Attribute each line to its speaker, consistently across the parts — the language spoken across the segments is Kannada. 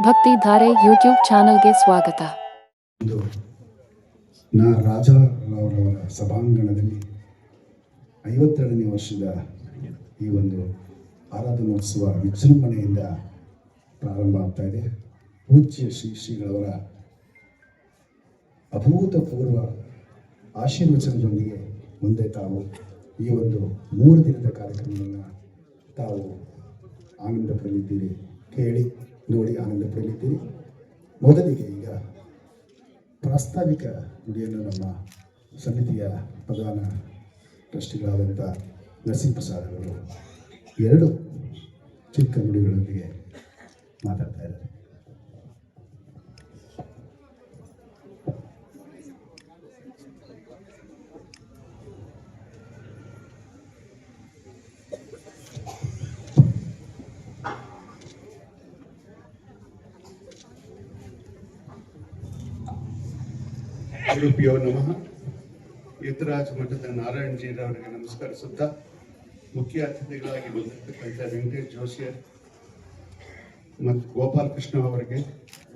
Speaker 1: ಭಕ್ತಿ ಧಾರೆ ಯೂಟ್ಯೂಬ್ ಚಾನಲ್ಗೆ ಸ್ವಾಗತ.
Speaker 2: ರಾಜಾರವರ ಸಭಾಂಗಣದಲ್ಲಿ 52ನೇ ವರ್ಷದ ಈ ಒಂದು ಆರಾಧನೋತ್ಸವ ವಿಜೃಂಭಣೆಯಿಂದ ಪ್ರಾರಂಭ ಆಗ್ತಾ ಇದೆ. ಪೂಜ್ಯ ಶ್ರೀಗಳವರ ಅಭೂತಪೂರ್ವ ಆಶೀರ್ವಚನದೊಂದಿಗೆ ಮುಂದೆ ತಾವು ಈ ಒಂದು 3 ದಿನದ ಕಾರ್ಯಕ್ರಮವನ್ನು ತಾವು ಆನಂದ ಪಡೆದಿದ್ದೀರಿ, ಕೇಳಿ ನೋಡಿ ಆನಂದ ಪಡೆದಿದ್ದೀರಿ. ಮೊದಲಿಗೆ ಈಗ ಪ್ರಾಸ್ತಾವಿಕ ನುಡಿಯನ್ನು ನಮ್ಮ ಸಮಿತಿಯ ಪ್ರಧಾನ ಟ್ರಸ್ಟಿಗಳಾದಂಥ ನರಸಿಂಹಪ್ರಸಾದ್ ಅವರು 2 ಚಿಕ್ಕ ನುಡಿಗಳೊಂದಿಗೆ ಮಾತಾಡ್ತಾ ಇದ್ದಾರೆ.
Speaker 3: ಗುರುಭ್ಯೋ ನಮಃ. ಯುದ್ಧರಾಜ ಮಠದ ನಾರಾಯಣಜೀರವರಿಗೆ ನಮಸ್ಕರಿಸುತ್ತಾ, ಮುಖ್ಯ ಅತಿಥಿಗಳಾಗಿ ಬಂದಿರತಕ್ಕಂಥ ವೆಂಕಟೇಶ್ ಜೋಶಿಯರ್ ಮತ್ತು ಗೋಪಾಲಕೃಷ್ಣ ಅವರಿಗೆ,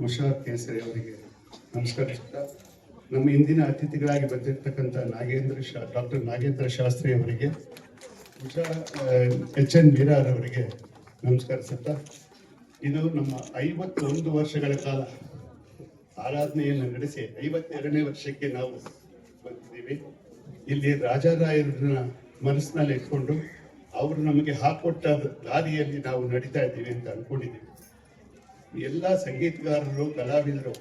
Speaker 3: ಮುಷಾರ್ ಕೇಸರಿ ಅವರಿಗೆ ನಮಸ್ಕರಿಸುತ್ತಾ, ನಮ್ಮ ಇಂದಿನ ಅತಿಥಿಗಳಾಗಿ ಬಂದಿರತಕ್ಕಂಥ ಡಾಕ್ಟರ್ ನಾಗೇಂದ್ರ ಶಾಸ್ತ್ರಿ ಅವರಿಗೆ, HN ಮೀರಾರ್ ಅವರಿಗೆ ನಮಸ್ಕರಿಸುತ್ತಾ, ಇದು ನಮ್ಮ 51 ವರ್ಷಗಳ ಕಾಲ ಆರಾಧನೆಯನ್ನು ನಡೆಸಿ 52ನೇ ವರ್ಷಕ್ಕೆ ನಾವು ಬಂದಿದ್ದೀವಿ. ಇಲ್ಲಿ ರಾಜಾರಾಯರನ್ನ ಮನಸ್ಸಿನಲ್ಲಿ ಇಟ್ಕೊಂಡು ಅವರು ನಮಗೆ ಹಾಕೊಟ್ಟ ದಾರಿಯಲ್ಲಿ ನಾವು ನಡೀತಾ ಇದ್ದೀವಿ ಅಂತ ಅನ್ಕೊಂಡಿದ್ದೀವಿ. ಎಲ್ಲ ಸಂಗೀತಗಾರರು, ಕಲಾವಿದರು,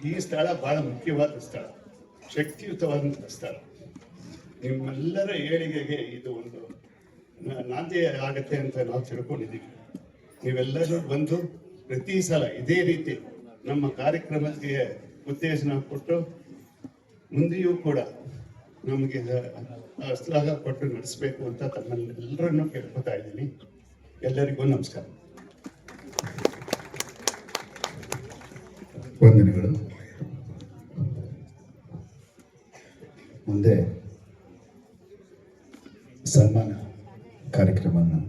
Speaker 3: ಈ ಸ್ಥಳ ಬಹಳ ಮುಖ್ಯವಾದ ಸ್ಥಳ, ಶಕ್ತಿಯುತವಾದಂಥ ಸ್ಥಳ. ನಿಮ್ಮೆಲ್ಲರ ಏಳಿಗೆಗೆ ಇದು ಒಂದು ನಾಂದಿ ಆಗತ್ತೆ ಅಂತ ನಾವು ತಿಳ್ಕೊಂಡಿದ್ದೀವಿ. ನೀವೆಲ್ಲರೂ ಬಂದು ಪ್ರತಿ ಸಲ ಇದೇ ರೀತಿ ನಮ್ಮ ಕಾರ್ಯಕ್ರಮಕ್ಕೆ ಉತ್ತೇಜನ ಕೊಟ್ಟು ಮುಂದೆಯೂ ಕೂಡ ನಮಗೆ ಉತ್ಸಾಹ ಕೊಟ್ಟು ನಡೆಸಬೇಕು ಅಂತ ತಮ್ಮೆಲ್ಲರನ್ನು ಕೇಳ್ಕೊತಾ ಇದ್ದೀನಿ. ಎಲ್ಲರಿಗೂ ನಮಸ್ಕಾರ,
Speaker 2: ವಂದನೆಗಳು. ಮುಂದೆ ಸನ್ಮಾನ ಕಾರ್ಯಕ್ರಮವನ್ನು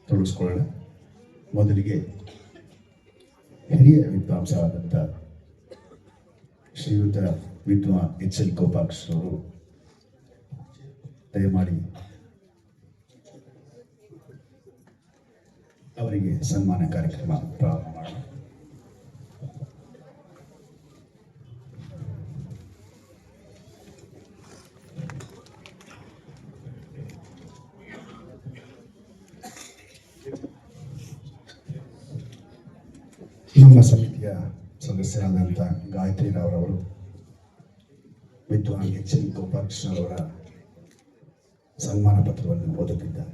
Speaker 2: ತೊಡಗಿಸ್ಕೊಳ್ಳೋಣ. ಮೊದಲಿಗೆ ಹಿರಿಯ ವಿದ್ವಾಂಸರಾದಂಥ ಶ್ರೀಯುತ ವಿದ್ವಾನ್ HL ಗೋಪಾಲಕೃಷ್ಣ ಅವರು ದಯಮಾಡಿ ಅವರಿಗೆ ಸನ್ಮಾನ ಕಾರ್ಯಕ್ರಮ ಪ್ರಾರಂಭ ಮಾಡೋಣ. ನಮ್ಮ ಸಮಿತಿಯ ಸದಸ್ಯರಾದಂಥ ಗಾಯತ್ರಿ ರಾವ್ರವರು ವಿದ್ವಾನ್ HL ಗೋಪಾಲಕೃಷ್ಣ ಅವರ ಸನ್ಮಾನ ಪತ್ರವನ್ನು ಓದುತ್ತಿದ್ದಾರೆ.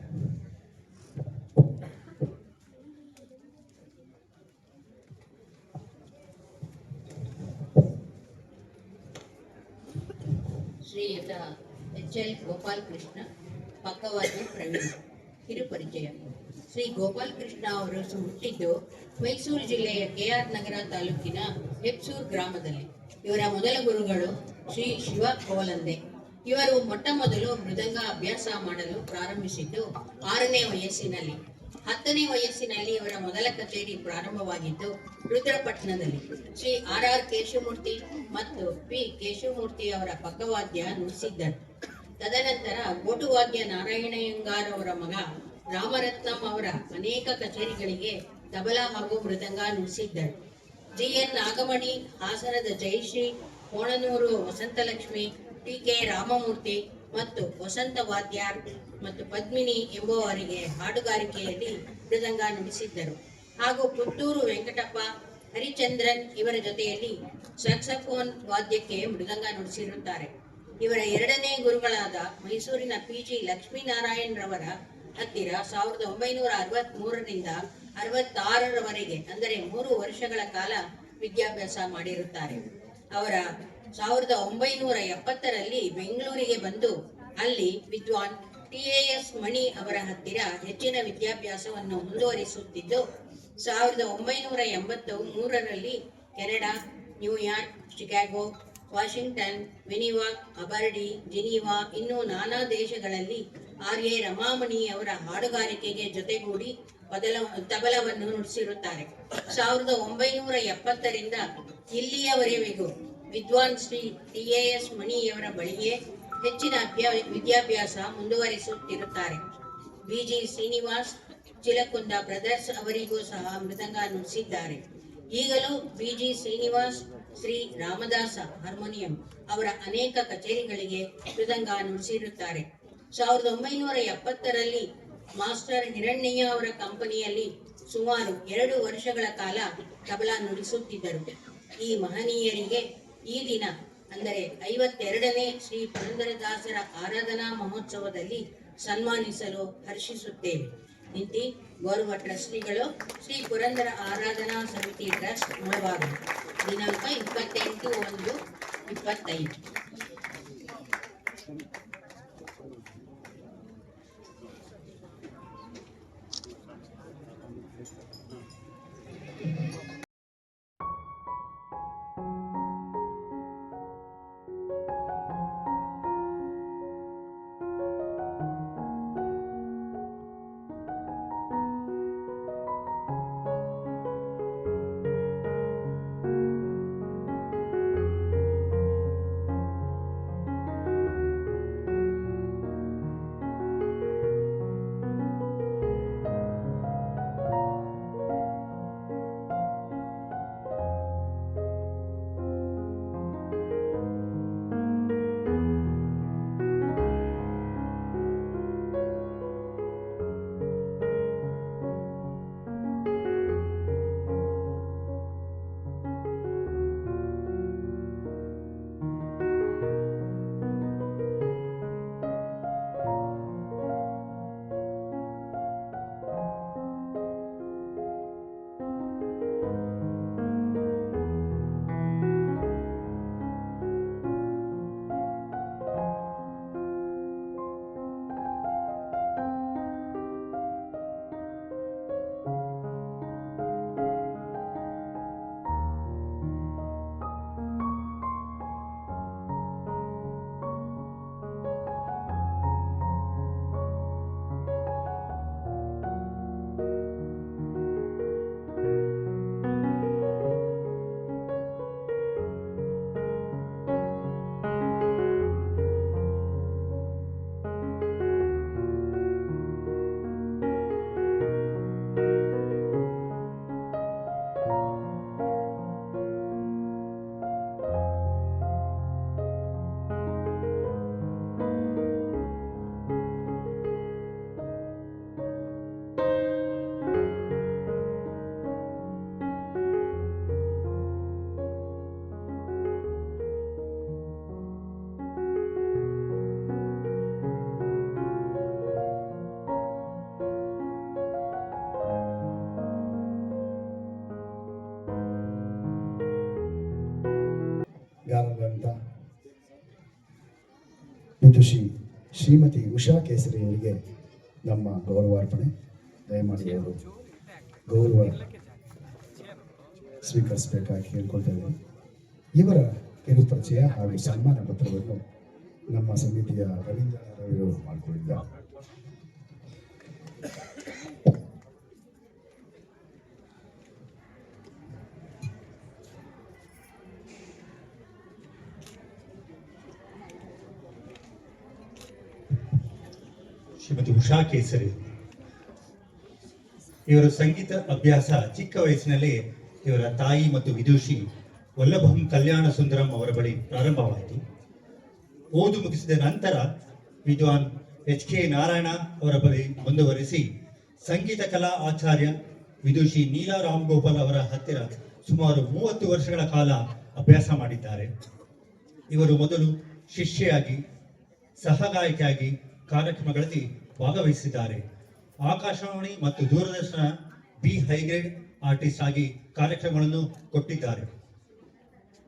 Speaker 4: ಶ್ರೀಯುತ HL ಗೋಪಾಲಕೃಷ್ಣ, ಪಕ್ಕವಾದ್ಯ ಪ್ರವೀಣ್. ಕಿರುಪರಿಚಯ. ಶ್ರೀ ಗೋಪಾಲಕೃಷ್ಣ ಅವರು ಹುಟ್ಟಿದ್ದು ಮೈಸೂರು ಜಿಲ್ಲೆಯ KR ನಗರ ತಾಲೂಕಿನ ಹೆಪ್ಸೂರು ಗ್ರಾಮದಲ್ಲಿ. ಇವರ ಮೊದಲ ಗುರುಗಳು ಶ್ರೀ ಶಿವ ಕೋಲಂದೆ. ಇವರು ಮೊಟ್ಟ ಮೊದಲು ಮೃದಂಗ ಅಭ್ಯಾಸ ಮಾಡಲು ಪ್ರಾರಂಭಿಸಿದ್ದು 6ನೇ ವಯಸ್ಸಿನಲ್ಲಿ. 10ನೇ ವಯಸ್ಸಿನಲ್ಲಿ ಇವರ ಮೊದಲ ಕಚೇರಿ ಪ್ರಾರಂಭವಾಗಿದ್ದು ರುದ್ರಪಟ್ಟಣದಲ್ಲಿ ಶ್ರೀ RR ಕೇಶವಮೂರ್ತಿ ಮತ್ತು P ಕೇಶವಮೂರ್ತಿ ಅವರ ಪಕ್ಕವಾದ್ಯ ನುಡಿಸಿದ್ದರು. ತದನಂತರ ಗೋಟುವಾದ್ಯ ನಾರಾಯಣಯ್ಯಂಗಾರ್ ಅವರ ಮಗ ರಾಮರತ್ನಂ ಅವರ ಅನೇಕ ಕಚೇರಿಗಳಿಗೆ ತಬಲಾ ಹಾಗೂ ಮೃದಂಗ ನುಡಿಸಿದ್ದರು. GN ನಾಗಮಣಿ, ಹಾಸನದ ಜಯಶ್ರೀ, ಕೋಣನೂರು ವಸಂತಲಕ್ಷ್ಮಿ, TK ರಾಮಮೂರ್ತಿ ಮತ್ತು ವಸಂತ ವಾದ್ಯಾರ್ ಮತ್ತು ಪದ್ಮಿನಿ ಎಂಬುವವರಿಗೆ ಹಾಡುಗಾರಿಕೆಯಲ್ಲಿ ಮೃದಂಗ ನುಡಿಸಿದ್ದರು. ಹಾಗೂ ಪುತ್ತೂರು ವೆಂಕಟಪ್ಪ, ಹರಿಚಂದ್ರನ್ ಇವರ ಜೊತೆಯಲ್ಲಿ ಸ್ಯಾಕ್ಸಫೋನ್ ವಾದ್ಯಕ್ಕೆ ಮೃದಂಗ ನುಡಿಸಿರುತ್ತಾರೆ. ಇವರ 2ನೇ ಗುರುಗಳಾದ ಮೈಸೂರಿನ PG ಲಕ್ಷ್ಮೀನಾರಾಯಣ್ ರವರ ಹತ್ತಿರ 1963ರಿಂದ 66ರವರೆಗೆ ಅಂದರೆ 3 ವರ್ಷಗಳ ಕಾಲ ವಿದ್ಯಾಭ್ಯಾಸ ಮಾಡಿರುತ್ತಾರೆ. ಅವರ 1970ರಲ್ಲಿ ಬೆಂಗಳೂರಿಗೆ ಬಂದು ಅಲ್ಲಿ ವಿದ್ವಾನ್ TAS ಮಣಿ ಅವರ ಹತ್ತಿರ ಹೆಚ್ಚಿನ ವಿದ್ಯಾಭ್ಯಾಸವನ್ನು ಮುಂದುವರಿಸುತ್ತಿದ್ದು 1983ರಲ್ಲಿ ಕೆನಡಾ, ನ್ಯೂಯಾರ್ಕ್, ಶಿಕಾಗೋ, ವಾಷಿಂಗ್ಟನ್, ವೆನಿವಾಕ್, ಅಬರ್ಡಿ, ಜಿನೀವಾ ಇನ್ನೂ ನಾನಾ ದೇಶಗಳಲ್ಲಿ RA ರಮಾಮಣಿ ಅವರ ಹಾಡುಗಾರಿಕೆಗೆ ಜೊತೆಗೂಡಿ ತಬಲವನ್ನು ನುಡಿಸಿರುತ್ತಾರೆ. 1970ರಿಂದ ಇಲ್ಲಿಯವರೆವಿಗೂ ವಿದ್ವಾನ್ ಶ್ರೀ TAS ಮಣಿಯವರ ಬಳಿಯೇ ಹೆಚ್ಚಿನ ವಿದ್ಯಾಭ್ಯಾಸ ಮುಂದುವರಿಸುತ್ತಿರುತ್ತಾರೆ. BG ಶ್ರೀನಿವಾಸ್ ಚಿಲಕುಂದ ಬ್ರದರ್ಸ್ ಅವರಿಗೂ ಸಹ ಮೃದಂಗ ನುಡಿಸಿದ್ದಾರೆ. ಈಗಲೂ BG ಶ್ರೀನಿವಾಸ್, ಶ್ರೀ ರಾಮದಾಸ ಹಾರ್ಮೋನಿಯಂ ಅವರ ಅನೇಕ ಕಚೇರಿಗಳಿಗೆ ಮೃದಂಗ ನುಡಿಸಿರುತ್ತಾರೆ. 1970ರಲ್ಲಿ ಮಾಸ್ಟರ್ ಹಿರಣ್ಣಯ್ಯ ಅವರ ಕಂಪನಿಯಲ್ಲಿ ಸುಮಾರು 2 ವರ್ಷಗಳ ಕಾಲ ತಬಲಾ ನುಡಿಸುತ್ತಿದ್ದರು. ಈ ಮಹನೀಯರಿಗೆ ಈ ದಿನ ಅಂದರೆ 52ನೇ ಶ್ರೀ ಪುರಂದರದಾಸರ ಆರಾಧನಾ ಮಹೋತ್ಸವದಲ್ಲಿ ಸನ್ಮಾನಿಸಲು ಹರ್ಷಿಸುತ್ತೇವೆ. ಇಂತಿ ಗೌರವ ಟ್ರಸ್ಟಿಗಳು ಶ್ರೀ ಪುರಂದರ ಆರಾಧನಾ ಸಮಿತಿ ಟ್ರಸ್ಟ್ ಮುಳಬಾಗಿಲು, ದಿನಾಂಕ 28/1/25.
Speaker 2: ಗಾನದಂತ ವಿದುಷಿ ಶ್ರೀಮತಿ ಉಷಾ ಕೇಸರಿ ಅವರಿಗೆ ನಮ್ಮ ಗೌರವಾರ್ಪಣೆ. ದಯಮಾಡಿ ಅವರು ಗೌರವ ಸ್ವೀಕರಿಸಬೇಕಾಗಿ ಕೇಳ್ಕೊಳ್ತಾ ಇದ್ದೀನಿ. ಇವರ ಕಿರುಪರಿಚಯ ಹಾಗೂ ಸನ್ಮಾನ ಪತ್ರವನ್ನು ನಮ್ಮ ಸಮಿತಿಯ ರವೀಂದ್ರ ರವರು ಮಾಡಿಕೊಂಡಿದ್ದಾರೆ.
Speaker 5: ಶ್ರೀಮತಿ ಉಷಾ ಕೇಸರಿ ಇವರ ಸಂಗೀತ ಅಭ್ಯಾಸ ಚಿಕ್ಕ ವಯಸ್ಸಿನಲ್ಲಿ ಇವರ ತಾಯಿ ಮತ್ತು ವಿದುಷಿ ವಲ್ಲಭಂ ಕಲ್ಯಾಣ ಸುಂದರಂ ಅವರ ಬಳಿ ಪ್ರಾರಂಭವಾಯಿತು. ಓದು ಮುಗಿಸಿದ ನಂತರ ವಿದ್ವಾನ್ HK ನಾರಾಯಣ ಅವರ ಬಳಿ ಮುಂದುವರಿಸಿ ಸಂಗೀತ ಕಲಾ ಆಚಾರ್ಯ ವಿದುಷಿ ನೀಲಾ ರಾಮ್ ಗೋಪಾಲ್ ಅವರ ಹತ್ತಿರ ಸುಮಾರು 30 ವರ್ಷಗಳ ಕಾಲ ಅಭ್ಯಾಸ ಮಾಡಿದ್ದಾರೆ. ಇವರು ಮೊದಲು ಶಿಷ್ಯೆಯಾಗಿ ಸಹಗಾಯಕಿಯಾಗಿ ಕಾರ್ಯಕ್ರಮಗಳಲ್ಲಿ ಭಾಗವಹಿಸಿದ್ದಾರೆ. ಆಕಾಶವಾಣಿ ಮತ್ತು ದೂರದರ್ಶನ B ಹೈಗ್ರೇಡ್ ಆರ್ಟಿಸ್ಟ್ ಆಗಿ ಕಾರ್ಯಕ್ರಮಗಳನ್ನು ಕೊಟ್ಟಿದ್ದಾರೆ.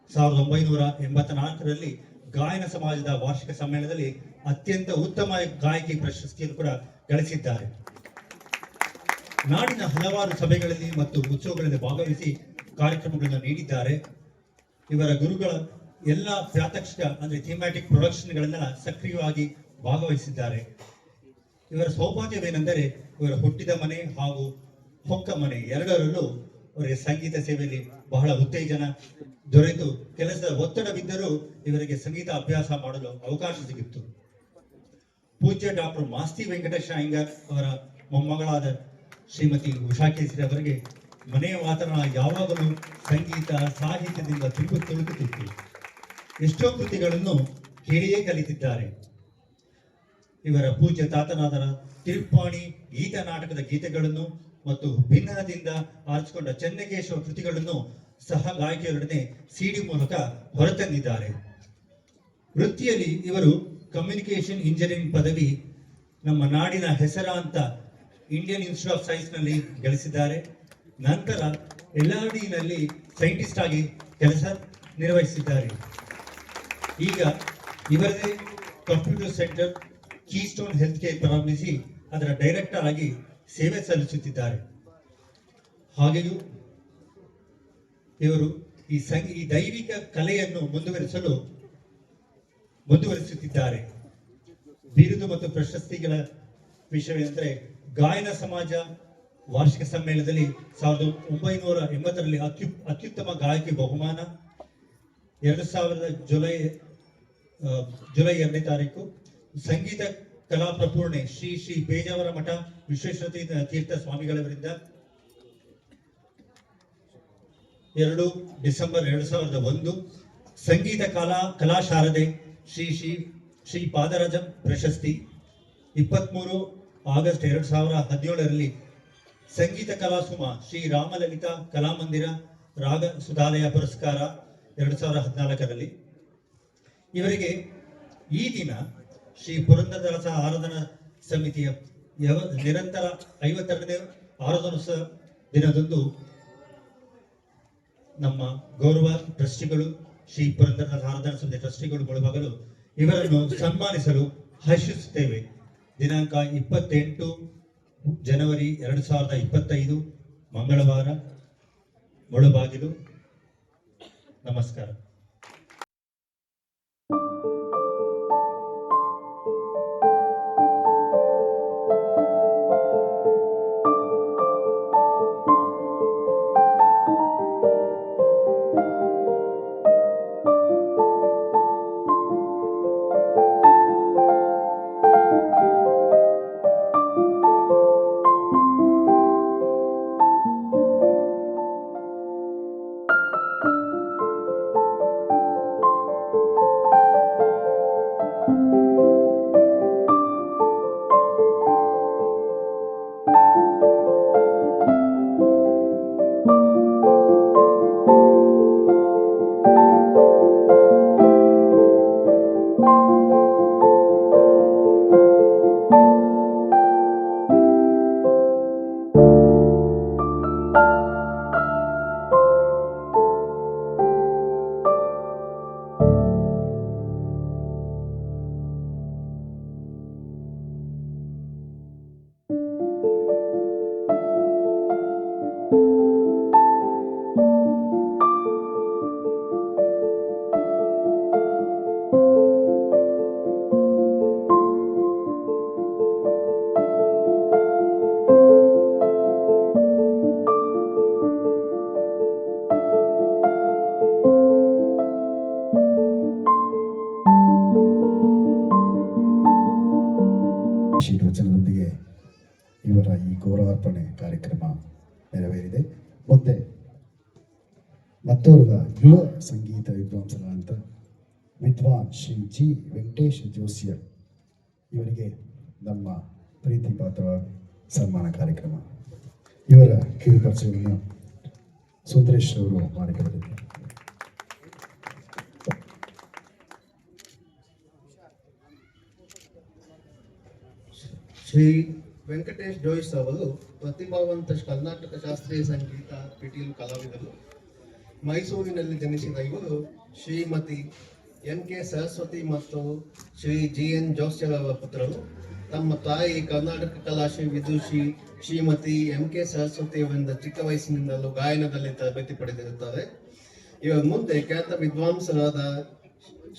Speaker 5: 1984ರಲ್ಲಿ ಗಾಯನ ಸಮಾಜದ ವಾರ್ಷಿಕ ಸಮ್ಮೇಳನದಲ್ಲಿ ಅತ್ಯಂತ ಉತ್ತಮ ಗಾಯಕಿ ಪ್ರಶಸ್ತಿಯನ್ನು ಕೂಡ ಗಳಿಸಿದ್ದಾರೆ. ನಾಡಿನ ಹಲವಾರು ಸಭೆಗಳಲ್ಲಿ ಮತ್ತು ಉತ್ಸವಗಳಲ್ಲಿ ಭಾಗವಹಿಸಿ ಕಾರ್ಯಕ್ರಮಗಳನ್ನು ನೀಡಿದ್ದಾರೆ. ಇವರ ಗುರುಗಳ ಎಲ್ಲ ಪ್ರಾತ್ಯಕ್ಷಿಕ ಅಂದ್ರೆ ಥೀಮ್ಯಾಟಿಕ್ ಪ್ರೊಡಕ್ಷನ್ಗಳೆಲ್ಲ ಸಕ್ರಿಯವಾಗಿ ಭಾಗವಹಿಸಿದ್ದಾರೆ. ಇವರ ಸೌಭಾಗ್ಯವೇನೆಂದರೆ ಇವರ ಹುಟ್ಟಿದ ಮನೆ ಹಾಗೂ ಹೊಕ್ಕ ಮನೆ ಎರಡರಲ್ಲೂ ಅವರಿಗೆ ಸಂಗೀತ ಸೇವೆಯಲ್ಲಿ ಬಹಳ ಉತ್ತೇಜನ ದೊರೆತು ಕೆಲಸದ ಒತ್ತಡವಿದ್ದರೂ ಇವರಿಗೆ ಸಂಗೀತ ಅಭ್ಯಾಸ ಮಾಡಲು ಅವಕಾಶ ಸಿಗಿತ್ತು. ಪೂಜ್ಯ ಡಾಕ್ಟರ್ ಮಾಸ್ತಿ ವೆಂಕಟೇಶ ಅಯ್ಯಂಗಾರ್ ಅವರ ಮೊಮ್ಮಗಳಾದ ಶ್ರೀಮತಿ ಉಷಾ ಕೇಸರಿ ಅವರಿಗೆ ಮನೆಯ ವಾತಾವರಣ ಯಾವಾಗಲೂ ಸಂಗೀತ ಸಾಹಿತ್ಯದಿಂದ ತುಳುಕುತ್ತಿತ್ತು. ಎಷ್ಟೋ ಕೃತಿಗಳನ್ನು ಕೇಳಿಯೇ ಕಲಿತಿದ್ದಾರೆ. ಇವರ ಪೂಜ್ಯ ತಾತನಾದರ ತಿರುಪ್ಪಾಣಿ ಗೀತ ನಾಟಕದ ಗೀತೆಗಳನ್ನು ಮತ್ತು ಭಿನ್ನದಿಂದ ಆರಿಸಿಕೊಂಡ ಚೆನ್ನಕೇಶವ ಕೃತಿಗಳನ್ನು ಸಹ ಗಾಯಕಿಯರೊಡನೆ ಸಿಡಿ ಮೂಲಕ ಹೊರತಂದಿದ್ದಾರೆ. ವೃತ್ತಿಯಲ್ಲಿ ಇವರು ಕಮ್ಯುನಿಕೇಶನ್ ಇಂಜಿನಿಯರಿಂಗ್ ಪದವಿ ನಮ್ಮ ನಾಡಿನ ಹೆಸರಾಂತ ಇಂಡಿಯನ್ ಇನ್ಸ್ಟಿಟ್ಯೂಟ್ ಆಫ್ ಸೈನ್ಸ್ ನಲ್ಲಿ ಗಳಿಸಿದ್ದಾರೆ. ನಂತರ LRDನಲ್ಲಿ ಸೈಂಟಿಸ್ಟ್ ಆಗಿ ಕೆಲಸ ನಿರ್ವಹಿಸಿದ್ದಾರೆ. ಈಗ ಇವರದೇ computer centre Keystone health care ಪ್ರಾರಂಭಿಸಿ ಅದರ ಡೈರೆಕ್ಟರ್ ಆಗಿ ಸೇವೆ ಸಲ್ಲಿಸುತ್ತಿದ್ದಾರೆ. ಹಾಗೆಯೂ ಇವರು ಈ ದೈವಿಕ ಕಲೆಯನ್ನು ಮುಂದುವರಿಸುತ್ತಿದ್ದಾರೆ. ಬಿರುದು ಮತ್ತು ಪ್ರಶಸ್ತಿಗಳ ವಿಷಯವೆಂದರೆ ಗಾಯನ ಸಮಾಜ ವಾರ್ಷಿಕ ಸಮ್ಮೇಳನದಲ್ಲಿ 1980ರಲ್ಲಿ ಅತ್ಯುತ್ತಮ ಗಾಯಕಿ ಬಹುಮಾನ, 2000 ಜುಲೈ 2ನೇ ತಾರೀಕು ಸಂಗೀತ ಕಲಾ ಪ್ರಪೂರ್ಣೆ ಶ್ರೀ ಶ್ರೀ ಪೇಜಾವರ ಮಠ ವಿಶ್ವೇಶ್ವರ ತೀರ್ಥ ಸ್ವಾಮಿಗಳವರಿಂದ 2 ಡಿಸೆಂಬರ್ 2001 ಸಂಗೀತ ಕಲಾ ಶಾರದೆ ಶ್ರೀ ಪಾದರಾಜ ಪ್ರಶಸ್ತಿ, 23 ಆಗಸ್ಟ್ 2017ರಲ್ಲಿ ಸಂಗೀತ ಕಲಾಸುಮ ಶ್ರೀ ರಾಮಲಲಿತಾ ಕಲಾಮಂದಿರ ರಾಗ ಸುಧಾಲಯ ಪುರಸ್ಕಾರ 2014ರಲ್ಲಿ. ಇವರಿಗೆ ಈ ದಿನ ಶ್ರೀ ಪುರಂದರದಾಸ ಆರಾಧನಾ ಸಮಿತಿಯ ನಿರಂತರ 52ನೇ ಆರಾಧನೋತ್ಸವ ದಿನದಂದು ನಮ್ಮ ಗೌರವ ಟ್ರಸ್ಟಿಗಳು ಶ್ರೀ ಪುರಂದರದಾಸ ಆರಾಧನಾ ಸಮಿತಿ ಟ್ರಸ್ಟಿಗಳು ಮುಳುಬಾಗಲು ಇವರನ್ನು ಸನ್ಮಾನಿಸಲು ಹರ್ಷಿಸುತ್ತೇವೆ. ದಿನಾಂಕ 28 ಜನವರಿ 2025 ಮಂಗಳವಾರ, ಮುಳುಬಾಗಿಲು. ನಮಸ್ಕಾರ.
Speaker 2: ವಚನದೊಂದಿಗೆ ಇವರ ಈ ಗೌರವಾರ್ಪಣೆ ಕಾರ್ಯಕ್ರಮ ನೆರವೇರಿದೆ. ಮತ್ತೆ ಮತ್ತೋರ್ವ ಯುವ ಸಂಗೀತ ವಿದ್ವಾಂಸರಾದಂಥ ವಿದ್ವಾನ್ ಶ್ರೀ ಜಿ ವೆಂಕಟೇಶ್ ಜೋಸಿಯರ್ ಇವರಿಗೆ ನಮ್ಮ ಪ್ರೀತಿ ಪಾತ್ರವಾದ ಸನ್ಮಾನ ಕಾರ್ಯಕ್ರಮ. ಇವರ ಕಿರುಪರಿಚಯವನ್ನು ಸುಂದರೇಶ್ ಅವರು ಮಾಡಿಕೊಡಲಿದ್ದಾರೆ.
Speaker 6: ಶ್ರೀ ವೆಂಕಟೇಶ್ ಜೋಯಿಸ್ ಅವರು ಪ್ರತಿಭಾವಂತ ಕರ್ನಾಟಕ ಶಾಸ್ತ್ರೀಯ ಸಂಗೀತ ಪಿಟೀಲು ಕಲಾವಿದರು. ಮೈಸೂರಿನಲ್ಲಿ ಜನಿಸಿದ ಇವರು ಶ್ರೀಮತಿ NK ಸರಸ್ವತಿ ಮತ್ತು ಶ್ರೀ GN ಜೋಸ್ಯರ್ ಅವರ ಪುತ್ರರು. ತಮ್ಮ ತಾಯಿ ಕರ್ನಾಟಕ ಕಲಾಶ್ರೀ ವಿದುಷಿ ಶ್ರೀಮತಿ MK ಸರಸ್ವತಿ ಅವರಿಂದ ಚಿಕ್ಕ ವಯಸ್ಸಿನಿಂದಲೂ ಗಾಯನದಲ್ಲಿ ತರಬೇತಿ ಪಡೆದಿರುತ್ತಾರೆ. ಇವರ ಮುಂದೆ ಖ್ಯಾತ ವಿದ್ವಾಂಸರಾದ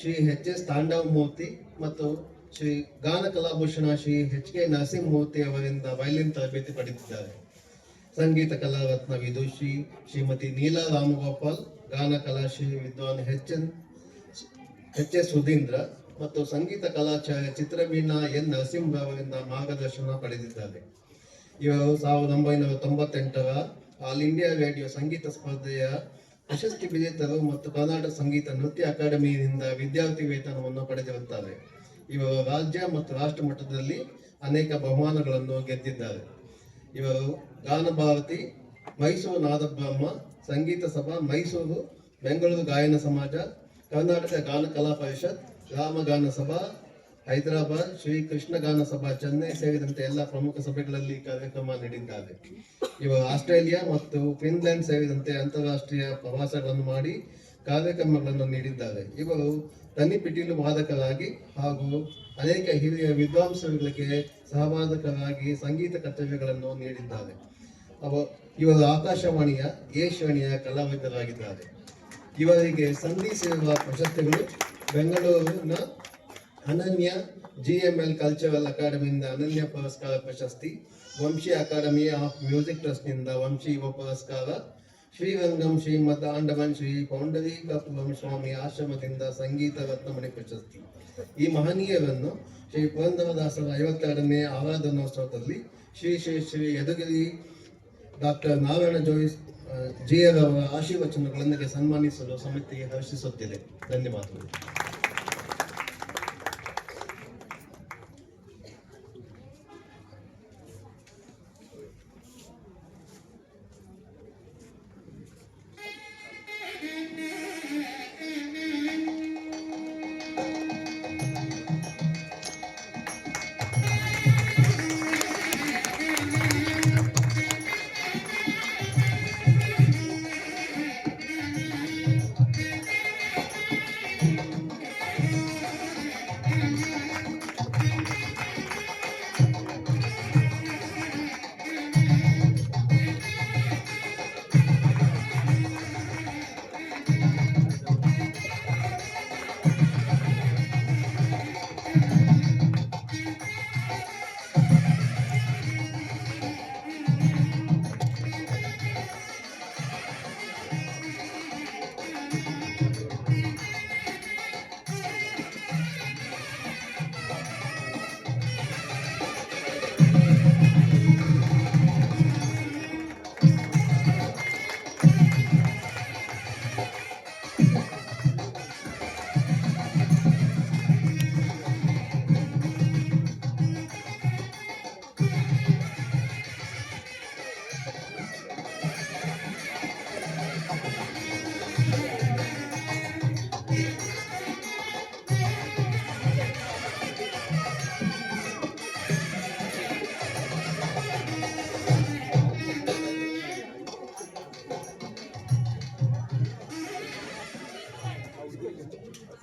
Speaker 6: ಶ್ರೀ HS ತಾಂಡವಮೂರ್ತಿ ಮತ್ತು ಶ್ರೀ ಗಾನ ಕಲಾಭೂಷಣ ಶ್ರೀ HK ನರಸಿಂಹಮೂರ್ತಿ ಅವರಿಂದ ವಯಲಿನ್ ತರಬೇತಿ ಪಡೆದಿದ್ದಾರೆ. ಸಂಗೀತ ಕಲಾರತ್ನ ವಿದುಷಿ ಶ್ರೀಮತಿ ನೀಲಾ ರಾಮಗೋಪಾಲ್, ಗಾನ ಕಲಾಶ್ರೀ ವಿದ್ವಾನ್ ಎಚ್ ಎಸ್ ಸುಧೀಂದ್ರ ಮತ್ತು ಸಂಗೀತ ಕಲಾಚಾರ್ಯ ಚಿತ್ರವೀಣಾ ಎನ್ ನರಸಿಂಹ ಅವರಿಂದ ಮಾರ್ಗದರ್ಶನ ಪಡೆದಿದ್ದಾರೆ. ಇವರು 1998ರ ಆಲ್ ಇಂಡಿಯಾ ರೇಡಿಯೋ ಸಂಗೀತ ಸ್ಪರ್ಧೆಯ ಪ್ರಶಸ್ತಿ ವಿಜೇತರು ಮತ್ತು ಕರ್ನಾಟಕ ಸಂಗೀತ ನೃತ್ಯ ಅಕಾಡೆಮಿಯಿಂದ ವಿದ್ಯಾರ್ಥಿ ವೇತನವನ್ನು ಪಡೆದಿರುತ್ತಾರೆ. ಇವರು ರಾಜ್ಯ ಮತ್ತು ರಾಷ್ಟ್ರ ಮಟ್ಟದಲ್ಲಿ ಅನೇಕ ಬಹುಮಾನಗಳನ್ನು ಗೆದ್ದಿದ್ದಾರೆ. ಇವರು ಗಾನ ಭಾರತಿ, ಮೈಸೂರು ನಾದಬ್ರಹ್ಮ, ಸಂಗೀತ ಸಭಾ ಮೈಸೂರು, ಬೆಂಗಳೂರು ಗಾಯನ ಸಮಾಜ, ಕರ್ನಾಟಕ ಗಾನ ಕಲಾ ಪರಿಷತ್, ರಾಮಗಾನ ಸಭಾ ಹೈದರಾಬಾದ್, ಶ್ರೀ ಕೃಷ್ಣ ಗಾನ ಸಭಾ ಚೆನ್ನೈ ಸೇರಿದಂತೆ ಎಲ್ಲ ಪ್ರಮುಖ ಸಭೆಗಳಲ್ಲಿ ಕಾರ್ಯಕ್ರಮ ನೀಡಿದ್ದಾರೆ. ಇವರು ಆಸ್ಟ್ರೇಲಿಯಾ ಮತ್ತು ಫಿನ್ಲ್ಯಾಂಡ್ ಸೇರಿದಂತೆ ಅಂತಾರಾಷ್ಟ್ರೀಯ ಪ್ರವಾಸಗಳನ್ನು ಮಾಡಿ ಕಾರ್ಯಕ್ರಮಗಳನ್ನು ನೀಡಿದ್ದಾರೆ. ಇವರು ತನಿ ಪಿಟೀಲು ವಾದಕರಾಗಿ ಹಾಗೂ ಅನೇಕ ಹಿರಿಯ ವಿದ್ವಾಂಸರುಗಳಿಗೆ ಸಹವಾದಕರಾಗಿ ಸಂಗೀತ ಕರ್ತವ್ಯಗಳನ್ನು ನೀಡಿದ್ದಾರೆ. ಇವರು ಆಕಾಶವಾಣಿಯ ಎ ಶ್ರೇಣಿಯ ಕಲಾವಿದರಾಗಿದ್ದಾರೆ. ಇವರಿಗೆ ಸಂಧಿಸಿರುವ ಪ್ರಶಸ್ತಿಗಳು: ಬೆಂಗಳೂರಿನ ಅನನ್ಯ GML ಕಲ್ಚರಲ್ ಅಕಾಡೆಮಿಯಿಂದ ಅನನ್ಯ ಪುರಸ್ಕಾರ ಪ್ರಶಸ್ತಿ, ವಂಶಿ ಅಕಾಡೆಮಿ ಆಫ್ ಮ್ಯೂಸಿಕ್ ಟ್ರಸ್ಟ್ನಿಂದ ವಂಶಿ ಯುವ ಪುರಸ್ಕಾರ, ಶ್ರೀರಂಗಂ ಶ್ರೀಮದ್ ಆಂಡಮನ್ ಶ್ರೀ ಪೌಂಡರೀಕಪುರಂ ಸ್ವಾಮಿ ಆಶ್ರಮದಿಂದ ಸಂಗೀತ ರತ್ನಮಣಿ ಪ್ರಶಸ್ತಿ. ಈ ಮಹನೀಯರನ್ನು ಶ್ರೀ ಪುರಂದರದಾಸರ 52ನೇ ಆರಾಧನೋತ್ಸವದಲ್ಲಿ ಶ್ರೀ ಶ್ರೀ ಶ್ರೀ ಯದುಗಿರಿ ಡಾಕ್ಟರ್ ನಾರಾಯಣ ಜೋಯಿಸ್ ಜಿಯರವರ ಆಶೀರ್ವಚನಗಳೊಂದಿಗೆ ಸನ್ಮಾನಿಸಲು ಸಮಿತಿಗೆ ಹರ್ಷಿಸುತ್ತಿದೆ. ಧನ್ಯವಾದಗಳು.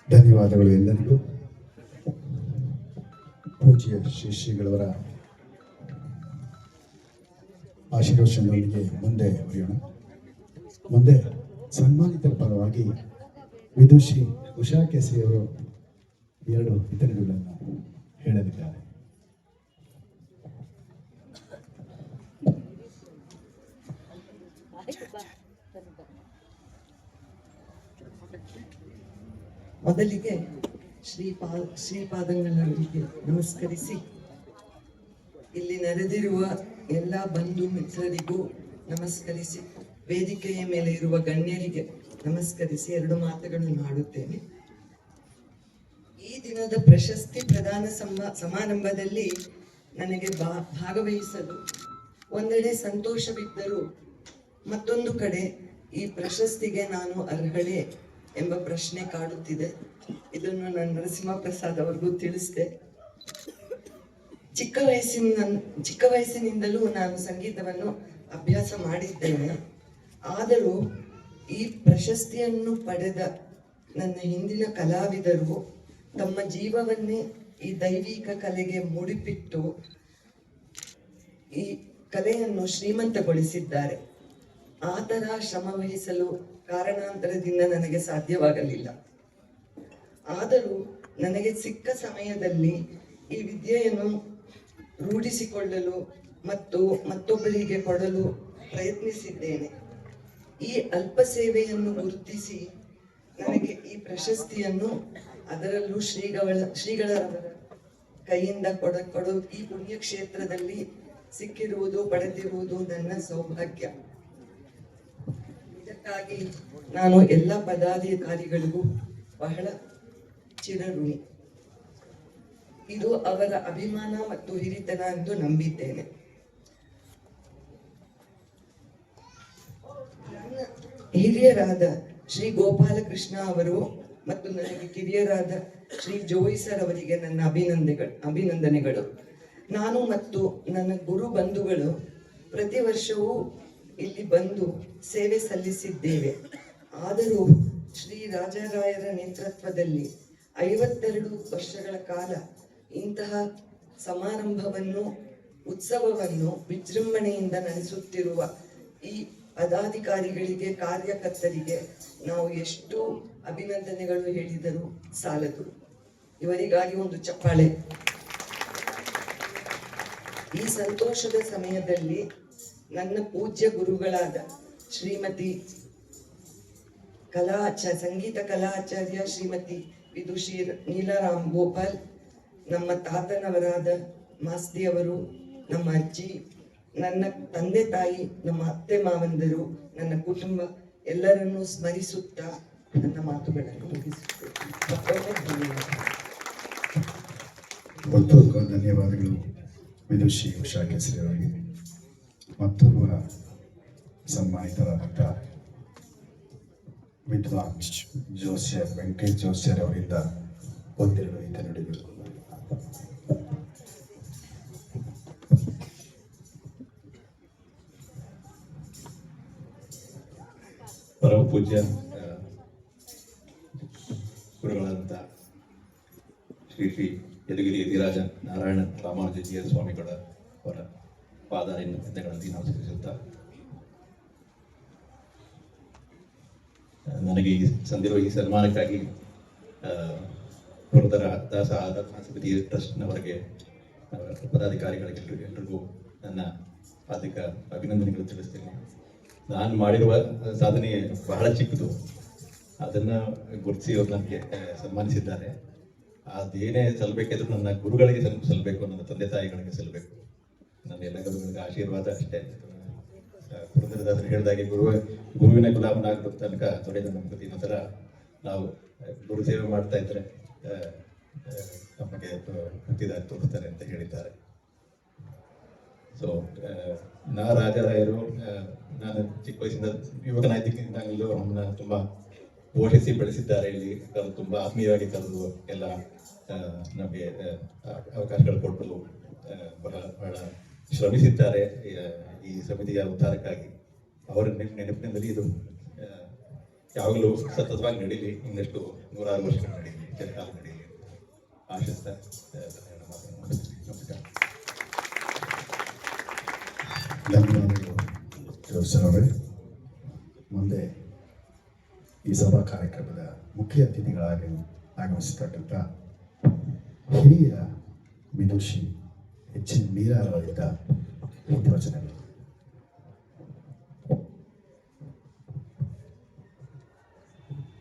Speaker 2: ಧನ್ಯವಾದಗಳು ಎಲ್ಲರಿಗೂ. ಪೂಜ್ಯ ಶ್ರೀ ಶ್ರೀಗಳವರ ಆಶೀರ್ವಚನದೊಂದಿಗೆ ಮುಂದೆ ಬರೆಯೋಣ. ಮುಂದೆ ಸನ್ಮಾನಿತರ ಪರವಾಗಿ ವಿದುಷಿ ಉಷಾ ಕೆಸಿಯವರು 2 ಹಿತನುಡಿಗಳನ್ನು ಹೇಳಲಿದ್ದಾರೆ.
Speaker 7: ಮೊದಲಿಗೆ ಶ್ರೀಪಾದಂಗಳಿಗೆ ನಮಸ್ಕರಿಸಿ, ಇಲ್ಲಿ ನೆರೆದಿರುವ ಎಲ್ಲ ಬಂಧು ಮಿತ್ರರಿಗೂ ನಮಸ್ಕರಿಸಿ, ವೇದಿಕೆಯ ಮೇಲೆ ಇರುವ ಗಣ್ಯರಿಗೆ ನಮಸ್ಕರಿಸಿ 2 ಮಾತುಗಳನ್ನು ಆಡುತ್ತೇನೆ. ಈ ದಿನದ ಪ್ರಶಸ್ತಿ ಪ್ರದಾನ ಸಮಾರಂಭದಲ್ಲಿ ನನಗೆ ಭಾಗವಹಿಸಲು ಒಂದೆಡೆ ಸಂತೋಷವಿದ್ದರೂ ಮತ್ತೊಂದು ಕಡೆ ಈ ಪ್ರಶಸ್ತಿಗೆ ನಾನು ಅರ್ಹಳೆ ಎಂಬ ಪ್ರಶ್ನೆ ಕಾಡುತ್ತಿದೆ. ಇದನ್ನು ನಾನು ನರಸಿಂಹ ಪ್ರಸಾದ್ ಅವ್ರಿಗೂ ತಿಳಿಸಿದೆ. ಚಿಕ್ಕ ವಯಸ್ಸಿನಿಂದಲೂ ನಾನು ಸಂಗೀತವನ್ನು ಅಭ್ಯಾಸ ಮಾಡಿದ್ದೇನೆ. ಆದರೂ ಈ ಪ್ರಶಸ್ತಿಯನ್ನು ಪಡೆದ ನನ್ನ ಹಿಂದಿನ ಕಲಾವಿದರು ತಮ್ಮ ಜೀವವನ್ನೇ ಈ ದೈವಿಕ ಕಲೆಗೆ ಮುಡಿಪಿಟ್ಟು ಈ ಕಲೆಯನ್ನು ಶ್ರೀಮಂತಗೊಳಿಸಿದ್ದಾರೆ. ಆ ಥರ ಶ್ರಮ ವಹಿಸಲು ಕಾರಣಾಂತರದಿಂದ ನನಗೆ ಸಾಧ್ಯವಾಗಲಿಲ್ಲ. ಆದರೂ ನನಗೆ ಸಿಕ್ಕ ಸಮಯದಲ್ಲಿ ಈ ವಿದ್ಯೆಯನ್ನು ರೂಢಿಸಿಕೊಳ್ಳಲು ಮತ್ತು ಮತ್ತೊಬ್ಬರಿಗೆ ಕೊಡಲು ಪ್ರಯತ್ನಿಸಿದ್ದೇನೆ. ಈ ಅಲ್ಪ ಸೇವೆಯನ್ನು ಗುರುತಿಸಿ ನನಗೆ ಈ ಪ್ರಶಸ್ತಿಯನ್ನು, ಅದರಲ್ಲೂ ಶ್ರೀಗಳವರ ಕೈಯಿಂದ ಕೊಡು ಈ ಪುಣ್ಯಕ್ಷೇತ್ರದಲ್ಲಿ ಸಿಕ್ಕಿರುವುದು, ಪಡೆದಿರುವುದು ನನ್ನ ಸೌಭಾಗ್ಯ. ಇದಕ್ಕಾಗಿ ನಾನು ಎಲ್ಲ ಪದಾಧಿಕಾರಿಗಳಿಗೂ ಬಹಳ ಚಿರಋಣಿ. ಇದು ಅವರ ಅಭಿಮಾನ ಮತ್ತು ಹಿರಿತನ ಎಂದು ನಂಬಿದ್ದೇನೆ. ನನ್ನ ಹಿರಿಯರಾದ ಶ್ರೀ ಗೋಪಾಲಕೃಷ್ಣ ಅವರು ಮತ್ತು ನನಗೆ ಕಿರಿಯರಾದ ಶ್ರೀ ಜೋಯಿ ಸರ್ ಅವರಿಗೆ ನನ್ನ ಅಭಿನಂದನೆಗಳು. ನಾನು ಮತ್ತು ನನ್ನ ಗುರು ಬಂಧುಗಳು ಪ್ರತಿ ವರ್ಷವೂ ಇಲ್ಲಿ ಬಂದು ಸೇವೆ ಸಲ್ಲಿಸಿದ್ದೇವೆ. ಆದರೂ ಶ್ರೀ ರಾಜರಾಯರ ನೇತೃತ್ವದಲ್ಲಿ 52 ವರ್ಷಗಳ ಕಾಲ ಇಂತಹ ಸಮಾರಂಭವನ್ನು, ಉತ್ಸವವನ್ನು ವಿಜೃಂಭಣೆಯಿಂದ ನಡೆಸುತ್ತಿರುವ ಈ ಪದಾಧಿಕಾರಿಗಳಿಗೆ, ಕಾರ್ಯಕರ್ತರಿಗೆ ನಾವು ಎಷ್ಟು ಅಭಿನಂದನೆಗಳು ಹೇಳಿದರೂ ಸಾಲದು. ಇವರಿಗಾಗಿ ಒಂದು ಚಪ್ಪಾಳೆ. ಈ ಸಂತೋಷದ ಸಮಯದಲ್ಲಿ ನನ್ನ ಪೂಜ್ಯ ಗುರುಗಳಾದ ಶ್ರೀಮತಿ ಸಂಗೀತ ಕಲಾಚಾರ್ಯ ಶ್ರೀಮತಿ ವಿದುಷಿ ನೀಲಾರಾಮ್ ಗೋಪಾಲ್, ನಮ್ಮ ತಾತನವರಾದ ಮಾಸ್ತಿಯವರು, ನಮ್ಮ ಅಜ್ಜಿ, ನನ್ನ ತಂದೆ ತಾಯಿ, ನಮ್ಮ ಅತ್ತೆ ಮಾವಂದರು, ನನ್ನ ಕುಟುಂಬ ಎಲ್ಲರನ್ನೂ ಸ್ಮರಿಸುತ್ತಾ ನನ್ನ ಮಾತುಗಳನ್ನು ಮುಗಿಸುತ್ತೇನೆ.
Speaker 2: ಒಟ್ಟು ಧನ್ಯವಾದಗಳು ವಿದುಷಿ ಉಷಾ ಕೇಸರಿ ಅವರಿಗೆ. ಮತ್ತೋರ್ವ ಸನ್ಮಾನಿತರಾದಂಥ ವಿದ್ವಾನ್ ಜೋಸ್ಯರ್ ವೆಂಕಟೇಶ್ ಜೋಸ್ಯರ್ ಅವರಿಂದ ಒಂದೆರಡು ಹಿತನುಡಿಗಳು.
Speaker 8: ಪರಮ ಪೂಜ್ಯ ಗುರುಗಳಾದಂಥ ಶ್ರೀ ಶ್ರೀ ಯದುಗಿರಿ ಯತಿರಾಜ ನಾರಾಯಣ ರಾಮಾನುಜೀಯರ ಸ್ವಾಮಿಗಳ ಅವರ ಪಾದಾರವಿಂದಗಳಲ್ಲಿ ನಮಸ್ಕರಿಸುತ್ತಾ, ನನಗೆ ಸಂದಿರುವ ಈ ಸನ್ಮಾನಕ್ಕಾಗಿ ಪುರದರ ದಾಸ ಆರಾಧನಾ ಸಮಿತಿ ಟ್ರಸ್ಟ್ನವರಿಗೆ, ಪದಾಧಿಕಾರಿಗಳಿಗೆ ಎಲ್ರಿಗೂ ನನ್ನ ಹಾರ್ದಿಕ ಅಭಿನಂದನೆಗಳು ತಿಳಿಸ್ತೇನೆ. ನಾನು ಮಾಡಿರುವ ಸಾಧನೆ ಬಹಳ ಚಿಕ್ಕದು, ಅದನ್ನು ಗುರುತಿಸಿ ಅವರು ನನಗೆ ಸನ್ಮಾನಿಸಿದ್ದಾರೆ. ಅದೇನೇ ಸಲ್ಲಬೇಕಿದ್ರು ನನ್ನ ಗುರುಗಳಿಗೆ ಸಲ್ಲಬೇಕು, ನನ್ನ ತಂದೆ ತಾಯಿಗಳಿಗೆ ಸಲ್ಲಬೇಕು, ನನ್ನ ಎಲ್ಲ ಗುರುಗಳಿಗೆ ಆಶೀರ್ವಾದ ಅಷ್ಟೇ. ಪುರಂದರದಾಸರು ಹೇಳಿದಾಗೆ ಗುರುವಿನ ಗುಲಾಮನಾಗೋ ತನಕ ತೊಡೆದ ನಮ್ಗೆ ಇನ್ನೊಂದು ಥರ ನಾವು ಗುರು ಸೇವೆ ಮಾಡ್ತಾ ಇದ್ರೆ ನಮಗೆ ಹುಟ್ಟಿದಾರೆ ತೋರಿಸ್ತಾರೆ ಅಂತ ಹೇಳಿದ್ದಾರೆ. ಸೊ ರಾಜರಾಯರು ನಾನು ಚಿಕ್ಕ ವಯಸ್ಸಿಂದ ಯುವಕನಾಗಿದ್ದಾಗಲೂ ನಮ್ಮನ್ನ ತುಂಬ ಪೋಷಿಸಿ ಬೆಳೆಸಿದ್ದಾರೆ. ಇಲ್ಲಿ ತುಂಬ ಆತ್ಮೀಯವಾಗಿ ಕರೆದು ಎಲ್ಲ ನಮಗೆ ಅವಕಾಶಗಳು ಕೊಟ್ಟು ಬಹಳ ಶ್ರಮಿಸಿದ್ದಾರೆ ಈ ಸಮಿತಿಯ ಉದ್ಧಾರಕ್ಕಾಗಿ. ಅವರ ನೆನಪಿನಲ್ಲಿ ಇದು ಯಾವಾಗಲೂ ಸತತವಾಗಿ ನಡೀಲಿ, ಇನ್ನಷ್ಟು 106 ವರ್ಷಗಳು ನಡೀಲಿ, ಚಿರಕಾಲ ನಡೀಲಿ ಆಶಿಸ್ತಾ ನಮಸ್ಕಾರ.
Speaker 2: ಧನ್ಯವಾದಗಳು ಜೋಸರ್ ಅವರೇ. ಮುಂದೆ ಈ ಸಭಾ ಕಾರ್ಯಕ್ರಮದ ಮುಖ್ಯ ಅತಿಥಿಗಳಾಗಿ ಆಗಮಿಸತಕ್ಕಂಥ ಹಿರಿಯ ವಿದುಷಿ ಎಚ್.ಎನ್. ಮೀರಾರವರಿಂದ ವಚನಗಳು.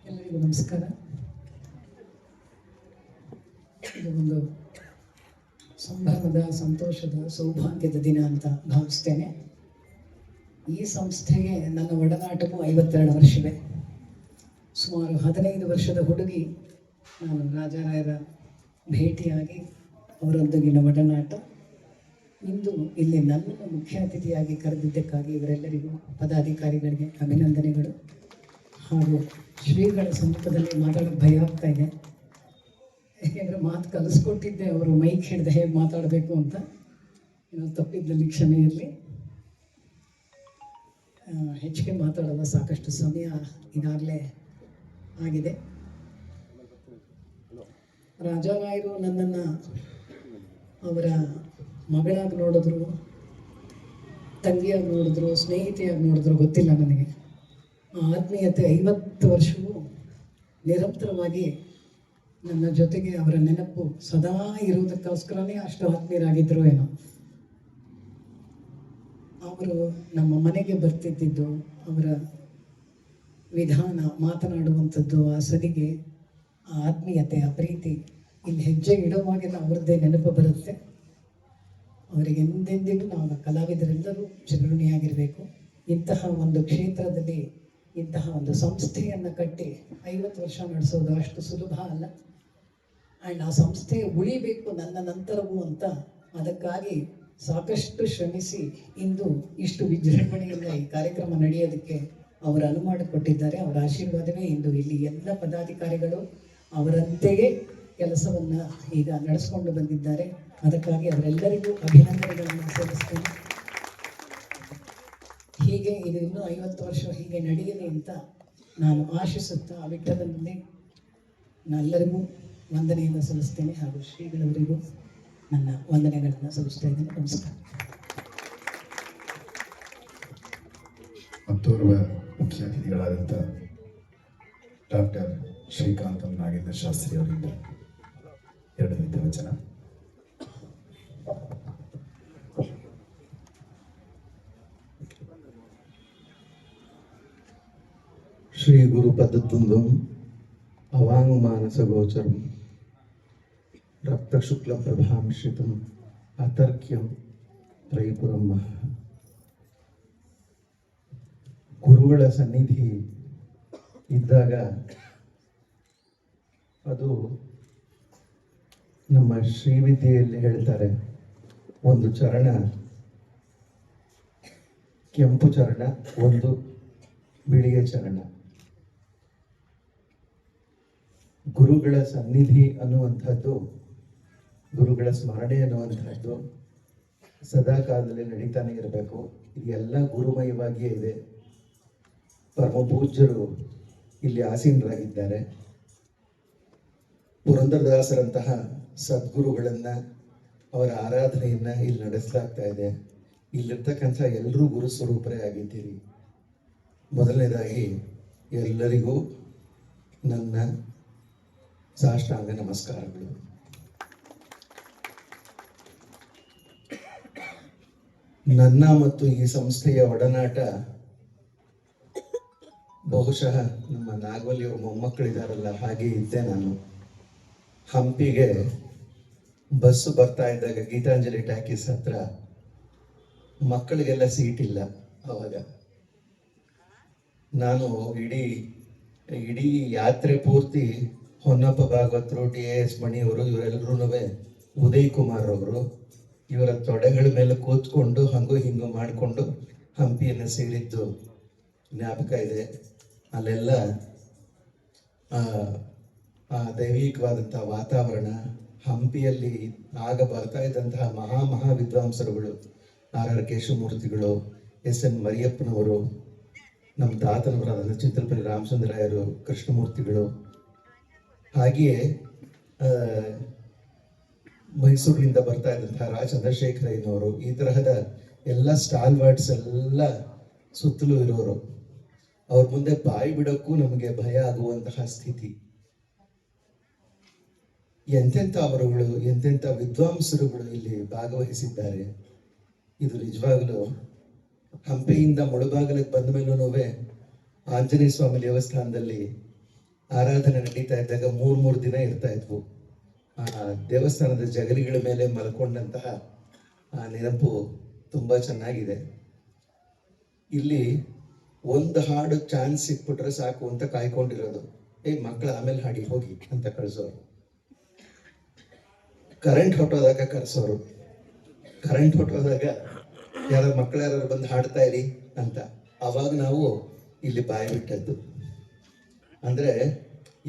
Speaker 9: ಎಲ್ಲರಿಗೂ ನಮಸ್ಕಾರ. ಇದು ಒಂದು ಸಂಭ್ರಮದ, ಸಂತೋಷದ, ಸೌಭಾಗ್ಯದ ದಿನ ಅಂತ ಭಾವಿಸ್ತೇನೆ. ಈ ಸಂಸ್ಥೆಗೆ ನನ್ನ ಒಡನಾಟವು 52 ವರ್ಷವೇ. ಸುಮಾರು 15 ವರ್ಷದ ಹುಡುಗಿ ನಾನು ರಾಜರಾಯರ ಭೇಟಿಯಾಗಿ ಅವರೊಂದಿಗಿನ ಒಡನಾಟ. ಇಂದು ಇಲ್ಲಿ ನನ್ನನ್ನು ಮುಖ್ಯ ಅತಿಥಿಯಾಗಿ ಕರೆದಿದ್ದಕ್ಕಾಗಿ ಇವರೆಲ್ಲರಿಗೂ, ಪದಾಧಿಕಾರಿಗಳಿಗೆ ಅಭಿನಂದನೆಗಳು. ಹಾಗೂ ಶ್ರೀಗಳ ಸಮ್ಮುಖದಲ್ಲಿ ಮಾತಾಡೋಕ್ಕೆ ಭಯ ಆಗ್ತಾ ಇದೆ, ಏಕೆಂದರೆ ಮಾತು ಕಲಿಸ್ಕೊಟ್ಟಿದ್ದೆ ಅವರು ಮೈಕ್ ಹಿಡಿದು ಹೇಗೆ ಮಾತಾಡಬೇಕು ಅಂತ. ಏನೋ ತಪ್ಪಿದ್ದಲ್ಲಿ ಕ್ಷಮೆ ಇರಲಿ. ಹೆಚ್ಚಿಗೆ ಮಾತಾಡಲ್ಲ, ಸಾಕಷ್ಟು ಸಮಯ ಈಗಾಗಲೇ ಆಗಿದೆ. ರಾಜರಾಯರು ನನ್ನನ್ನು ಅವರ ಮಗಳಾಗಿ ನೋಡಿದ್ರು, ತಂಗಿಯಾಗಿ ನೋಡಿದ್ರು, ಸ್ನೇಹಿತೆಯಾಗಿ ನೋಡಿದ್ರು ಗೊತ್ತಿಲ್ಲ ನನಗೆ. ಆ ಆತ್ಮೀಯತೆ 50 ವರ್ಷವೂ ನಿರಂತರವಾಗಿ ನನ್ನ ಜೊತೆಗೆ ಅವರ ನೆನಪು ಸದಾ ಇರುವುದಕ್ಕೋಸ್ಕರನೇ ಅಷ್ಟು ಆತ್ಮೀಯರಾಗಿದ್ದರು ಏನೋ. ಅವರ ಅವರು ನಮ್ಮ ಮನೆಗೆ ಬರ್ತಿದ್ದಿದ್ದು, ಅವರ ವಿಧಾನ, ಮಾತನಾಡುವಂಥದ್ದು, ಆ ಸಲಿಗೆ, ಆ ಆತ್ಮೀಯತೆ, ಆ ಪ್ರೀತಿ, ಇಲ್ಲಿ ಹೆಜ್ಜೆ ಇಡುವಾಗೆಲ್ಲ ಅವ್ರದ್ದೇ ನೆನಪು ಬರುತ್ತೆ. ಅವರಿಗೆ ಎಂದೆಂದಿಗೂ ನಾವು ಕಲಾವಿದರೆಲ್ಲರೂ ಚಿರಋಣಿಯಾಗಿರಬೇಕು. ಇಂತಹ ಒಂದು ಕ್ಷೇತ್ರದಲ್ಲಿ ಇಂತಹ ಒಂದು ಸಂಸ್ಥೆಯನ್ನು ಕಟ್ಟಿ 50 ವರ್ಷ ನಡೆಸೋದು ಅಷ್ಟು ಸುಲಭ ಅಲ್ಲ. ಆ್ಯಂಡ್ ಆ ಸಂಸ್ಥೆ ಉಳಿಬೇಕು ನನ್ನ ನಂತರವೂ ಅಂತ ಅದಕ್ಕಾಗಿ ಸಾಕಷ್ಟು ಶ್ರಮಿಸಿ ಇಂದು ಇಷ್ಟು ವಿಜೃಂಭಣೆಯಿಂದ ಈ ಕಾರ್ಯಕ್ರಮ ನಡೆಯೋದಕ್ಕೆ ಅವರು ಅನುಮಾನ ಕೊಟ್ಟಿದ್ದಾರೆ. ಅವರ ಆಶೀರ್ವಾದವೇ ಇಂದು ಇಲ್ಲಿ ಎಲ್ಲ ಪದಾಧಿಕಾರಿಗಳು ಅವರಂತೆಯೇ ಕೆಲಸವನ್ನು ಈಗ ನಡೆಸ್ಕೊಂಡು ಬಂದಿದ್ದಾರೆ. ಅದಕ್ಕಾಗಿ ಅವರೆಲ್ಲರಿಗೂ ಅಭಿನಂದನೆಗಳನ್ನು ಸಲ್ಲಿಸ್ತೇನೆ. ಹೀಗೆ ಇದು ಇನ್ನೂ 50 ವರ್ಷ ಹೀಗೆ ನಡೆಯಲಿ ಅಂತ ನಾನು ಆಶಿಸುತ್ತಾ ಆ ವಿಠಲನಲ್ಲಿ ನಾನೆಲ್ಲರಿಗೂ ವಂದನೆಯನ್ನು ಸಲ್ಲಿಸ್ತೇನೆ. ಹಾಗೂ ಶ್ರೀಗಳವರಿಗೂ ನನ್ನ ವಂದನೆಗಳನ್ನು ಸಲ್ಲಿಸ್ತಾ ಇದ್ದೇನೆ. ನಮಸ್ಕಾರ.
Speaker 2: ಮತ್ತೋರ್ವ ಮುಖ್ಯ ಅತಿಥಿಗಳಾದಂಥ ಡಾಕ್ಟರ್ ಶ್ರೀಕಾಂತ್ ನಾಗೇಂದ್ರ ಶಾಸ್ತ್ರಿ ಅವರಿಂದ 2 ನಿಮಿಷ ವಚನ.
Speaker 6: ಶ್ರೀ ಗುರು ಪದತುಂದಂ ಅವಾಂಗ್ ಮಾನಸ ಗೋಚರಂ ರಕ್ತ ಶುಕ್ಲ ಪ್ರಭಾಮಿಶ್ರಿತಂ ಅತರ್ಕ್ಯಂ ತ್ರೈಪುರಂ. ಗುರುಗಳ ಸನ್ನಿಧಿ ಇದ್ದಾಗ ಅದು ನಮ್ಮ ಶ್ರೀವಿದ್ಯೆಯಲ್ಲಿ ಹೇಳ್ತಾರೆ, ಒಂದು ಚರಣ ಕೆಂಪು ಚರಣ, ಒಂದು ಬಿಳಿಯ ಚರಣ. ಗುರುಗಳ ಸನ್ನಿಧಿ ಅನ್ನುವಂಥದ್ದು, ಗುರುಗಳ ಸ್ಮರಣೆ ಅನ್ನುವಂಥದ್ದು ಸದಾ ಕಾಲದಲ್ಲಿ ನಡೀತಾನೆ ಇರಬೇಕು. ಇದೆಲ್ಲ ಗುರುಮಯವಾಗಿಯೇ ಇದೆ. ಪರಮ ಪೂಜ್ಯರು ಇಲ್ಲಿ ಆಸೀನರಾಗಿದ್ದಾರೆ. ಪುರಂದರದಾಸರಂತಹ ಸದ್ಗುರುಗಳನ್ನ, ಅವರ ಆರಾಧನೆಯನ್ನ ಇಲ್ಲಿ ನಡೆಸಲಾಗ್ತಾ ಇದೆ. ಇಲ್ಲಿರ್ತಕ್ಕಂಥ ಎಲ್ಲರೂ ಗುರು ಸ್ವರೂಪರೇ ಆಗಿದ್ದೀರಿ. ಮೊದಲನೇದಾಗಿ ಎಲ್ಲರಿಗೂ ನನ್ನ ಸಾಷ್ಟಾಂಗ ನಮಸ್ಕಾರಗಳು. ನನ್ನ ಮತ್ತು ಈ ಸಂಸ್ಥೆಯ ಒಡನಾಟ ಬಹುಶಃ ನಮ್ಮ ನಾಗವಲ್ಲಿಯವ್ರ ಮೊಮ್ಮಕ್ಕಳಿದಾರಲ್ಲ ಹಾಗೆ ಇದ್ದೆ ನಾನು. ಹಂಪಿಗೆ ಬಸ್ಸು ಬರ್ತಾ ಇದ್ದಾಗ ಗೀತಾಂಜಲಿ ಟ್ಯಾಕೀಸ್ ಹತ್ರ ಮಕ್ಕಳಿಗೆಲ್ಲ ಸೀಟ್ ಇಲ್ಲ. ಅವಾಗ ನಾನು ಇಡೀ ಯಾತ್ರೆ ಪೂರ್ತಿ ಹೊನ್ನಪ್ಪ ಭಾಗವತರು, TAS ಮಣಿಯವರು, ಇವರೆಲ್ಲರೂ, ಉದಯ್ ಕುಮಾರ್ ಅವರು, ಇವರ ತೊಡೆಗಳ ಮೇಲೆ ಕೂತ್ಕೊಂಡು ಹಂಗು ಹಿಂಗು ಮಾಡಿಕೊಂಡು ಹಂಪಿಯನ್ನು ಸೇರಿದ್ದು ಜ್ಞಾಪಕ ಇದೆ. ಅಲ್ಲೆಲ್ಲ ಆ ದೈವಿಕವಾದಂತಹ ವಾತಾವರಣ, ಹಂಪಿಯಲ್ಲಿ ಆಗ ಬರ್ತಾ ಇದ್ದಂತಹ ಮಹಾ ವಿದ್ವಾಂಸರುಗಳು, RR ಕೇಶವಮೂರ್ತಿಗಳು, SN ಮರಿಯಪ್ಪನವರು, ನಮ್ಮ ತಾತನವರಾದ ಚಿತ್ರಪತಿ ರಾಮಚಂದ್ರಾಯರು, ಕೃಷ್ಣಮೂರ್ತಿಗಳು, ಹಾಗೆಯೇ ಮೈಸೂರಿನಿಂದ ಬರ್ತಾ ಇದ್ದಂತಹ ಚಂದ್ರಶೇಖರಯ್ಯನವರು, ಈ ತರಹದ ಎಲ್ಲ ಸ್ಟಾಲ್ವರ್ಡ್ಸ್ ಎಲ್ಲ ಸುತ್ತಲೂ ಇರೋರು. ಅವ್ರ ಮುಂದೆ ಬಾಯಿ ಬಿಡೋಕ್ಕೂ ನಮಗೆ ಭಯ ಆಗುವಂತಹ ಸ್ಥಿತಿ. ಎಂತೆಂಥ ಅವರುಗಳು, ಎಂತೆಂಥ ವಿದ್ವಾಂಸರುಗಳು ಇಲ್ಲಿ ಭಾಗವಹಿಸಿದ್ದಾರೆ. ಇದು ನಿಜವಾಗಲೂ ಹಂಪೆಯಿಂದ ಮುಳುಬಾಗಲಿಗೆ ಬಂದ ಮೇಲೂ ಆಂಜನೇಯ ಸ್ವಾಮಿ ದೇವಸ್ಥಾನದಲ್ಲಿ ಆರಾಧನೆ ನಡೀತಾ ಇದ್ದಾಗ 3 ದಿನ ಇರ್ತಾ ಇದ್ವು. ಆ ದೇವಸ್ಥಾನದ ಜಗಲಿಗಳ ಮೇಲೆ ಮಲ್ಕೊಂಡಂತಹ ಆ ನೆನಪು ತುಂಬಾ ಚೆನ್ನಾಗಿದೆ. ಇಲ್ಲಿ ಒಂದು ಹಾಡು ಚಾನ್ಸ್ ಸಿಕ್ಬಿಟ್ರೆ ಸಾಕು ಅಂತ ಕಾಯ್ಕೊಂಡಿರೋದು. ಮಕ್ಕಳು ಆಮೇಲೆ ಹಾಡಿ ಹೋಗಿ ಅಂತ ಕಳಿಸೋರು. ಕರೆಂಟ್ ಹೊಟ್ಟೋದಾಗ ಕರೆಸೋರು. ಕರೆಂಟ್ ಹೊಟ್ಟೋದಾಗ ಮಕ್ಕಳು ಬಂದು ಹಾಡ್ತಾ ಇರಿ ಅಂತ. ಅವಾಗ ನಾವು ಇಲ್ಲಿ ಬಾಯಿ ಬಿಟ್ಟದ್ದು. ಅಂದ್ರೆ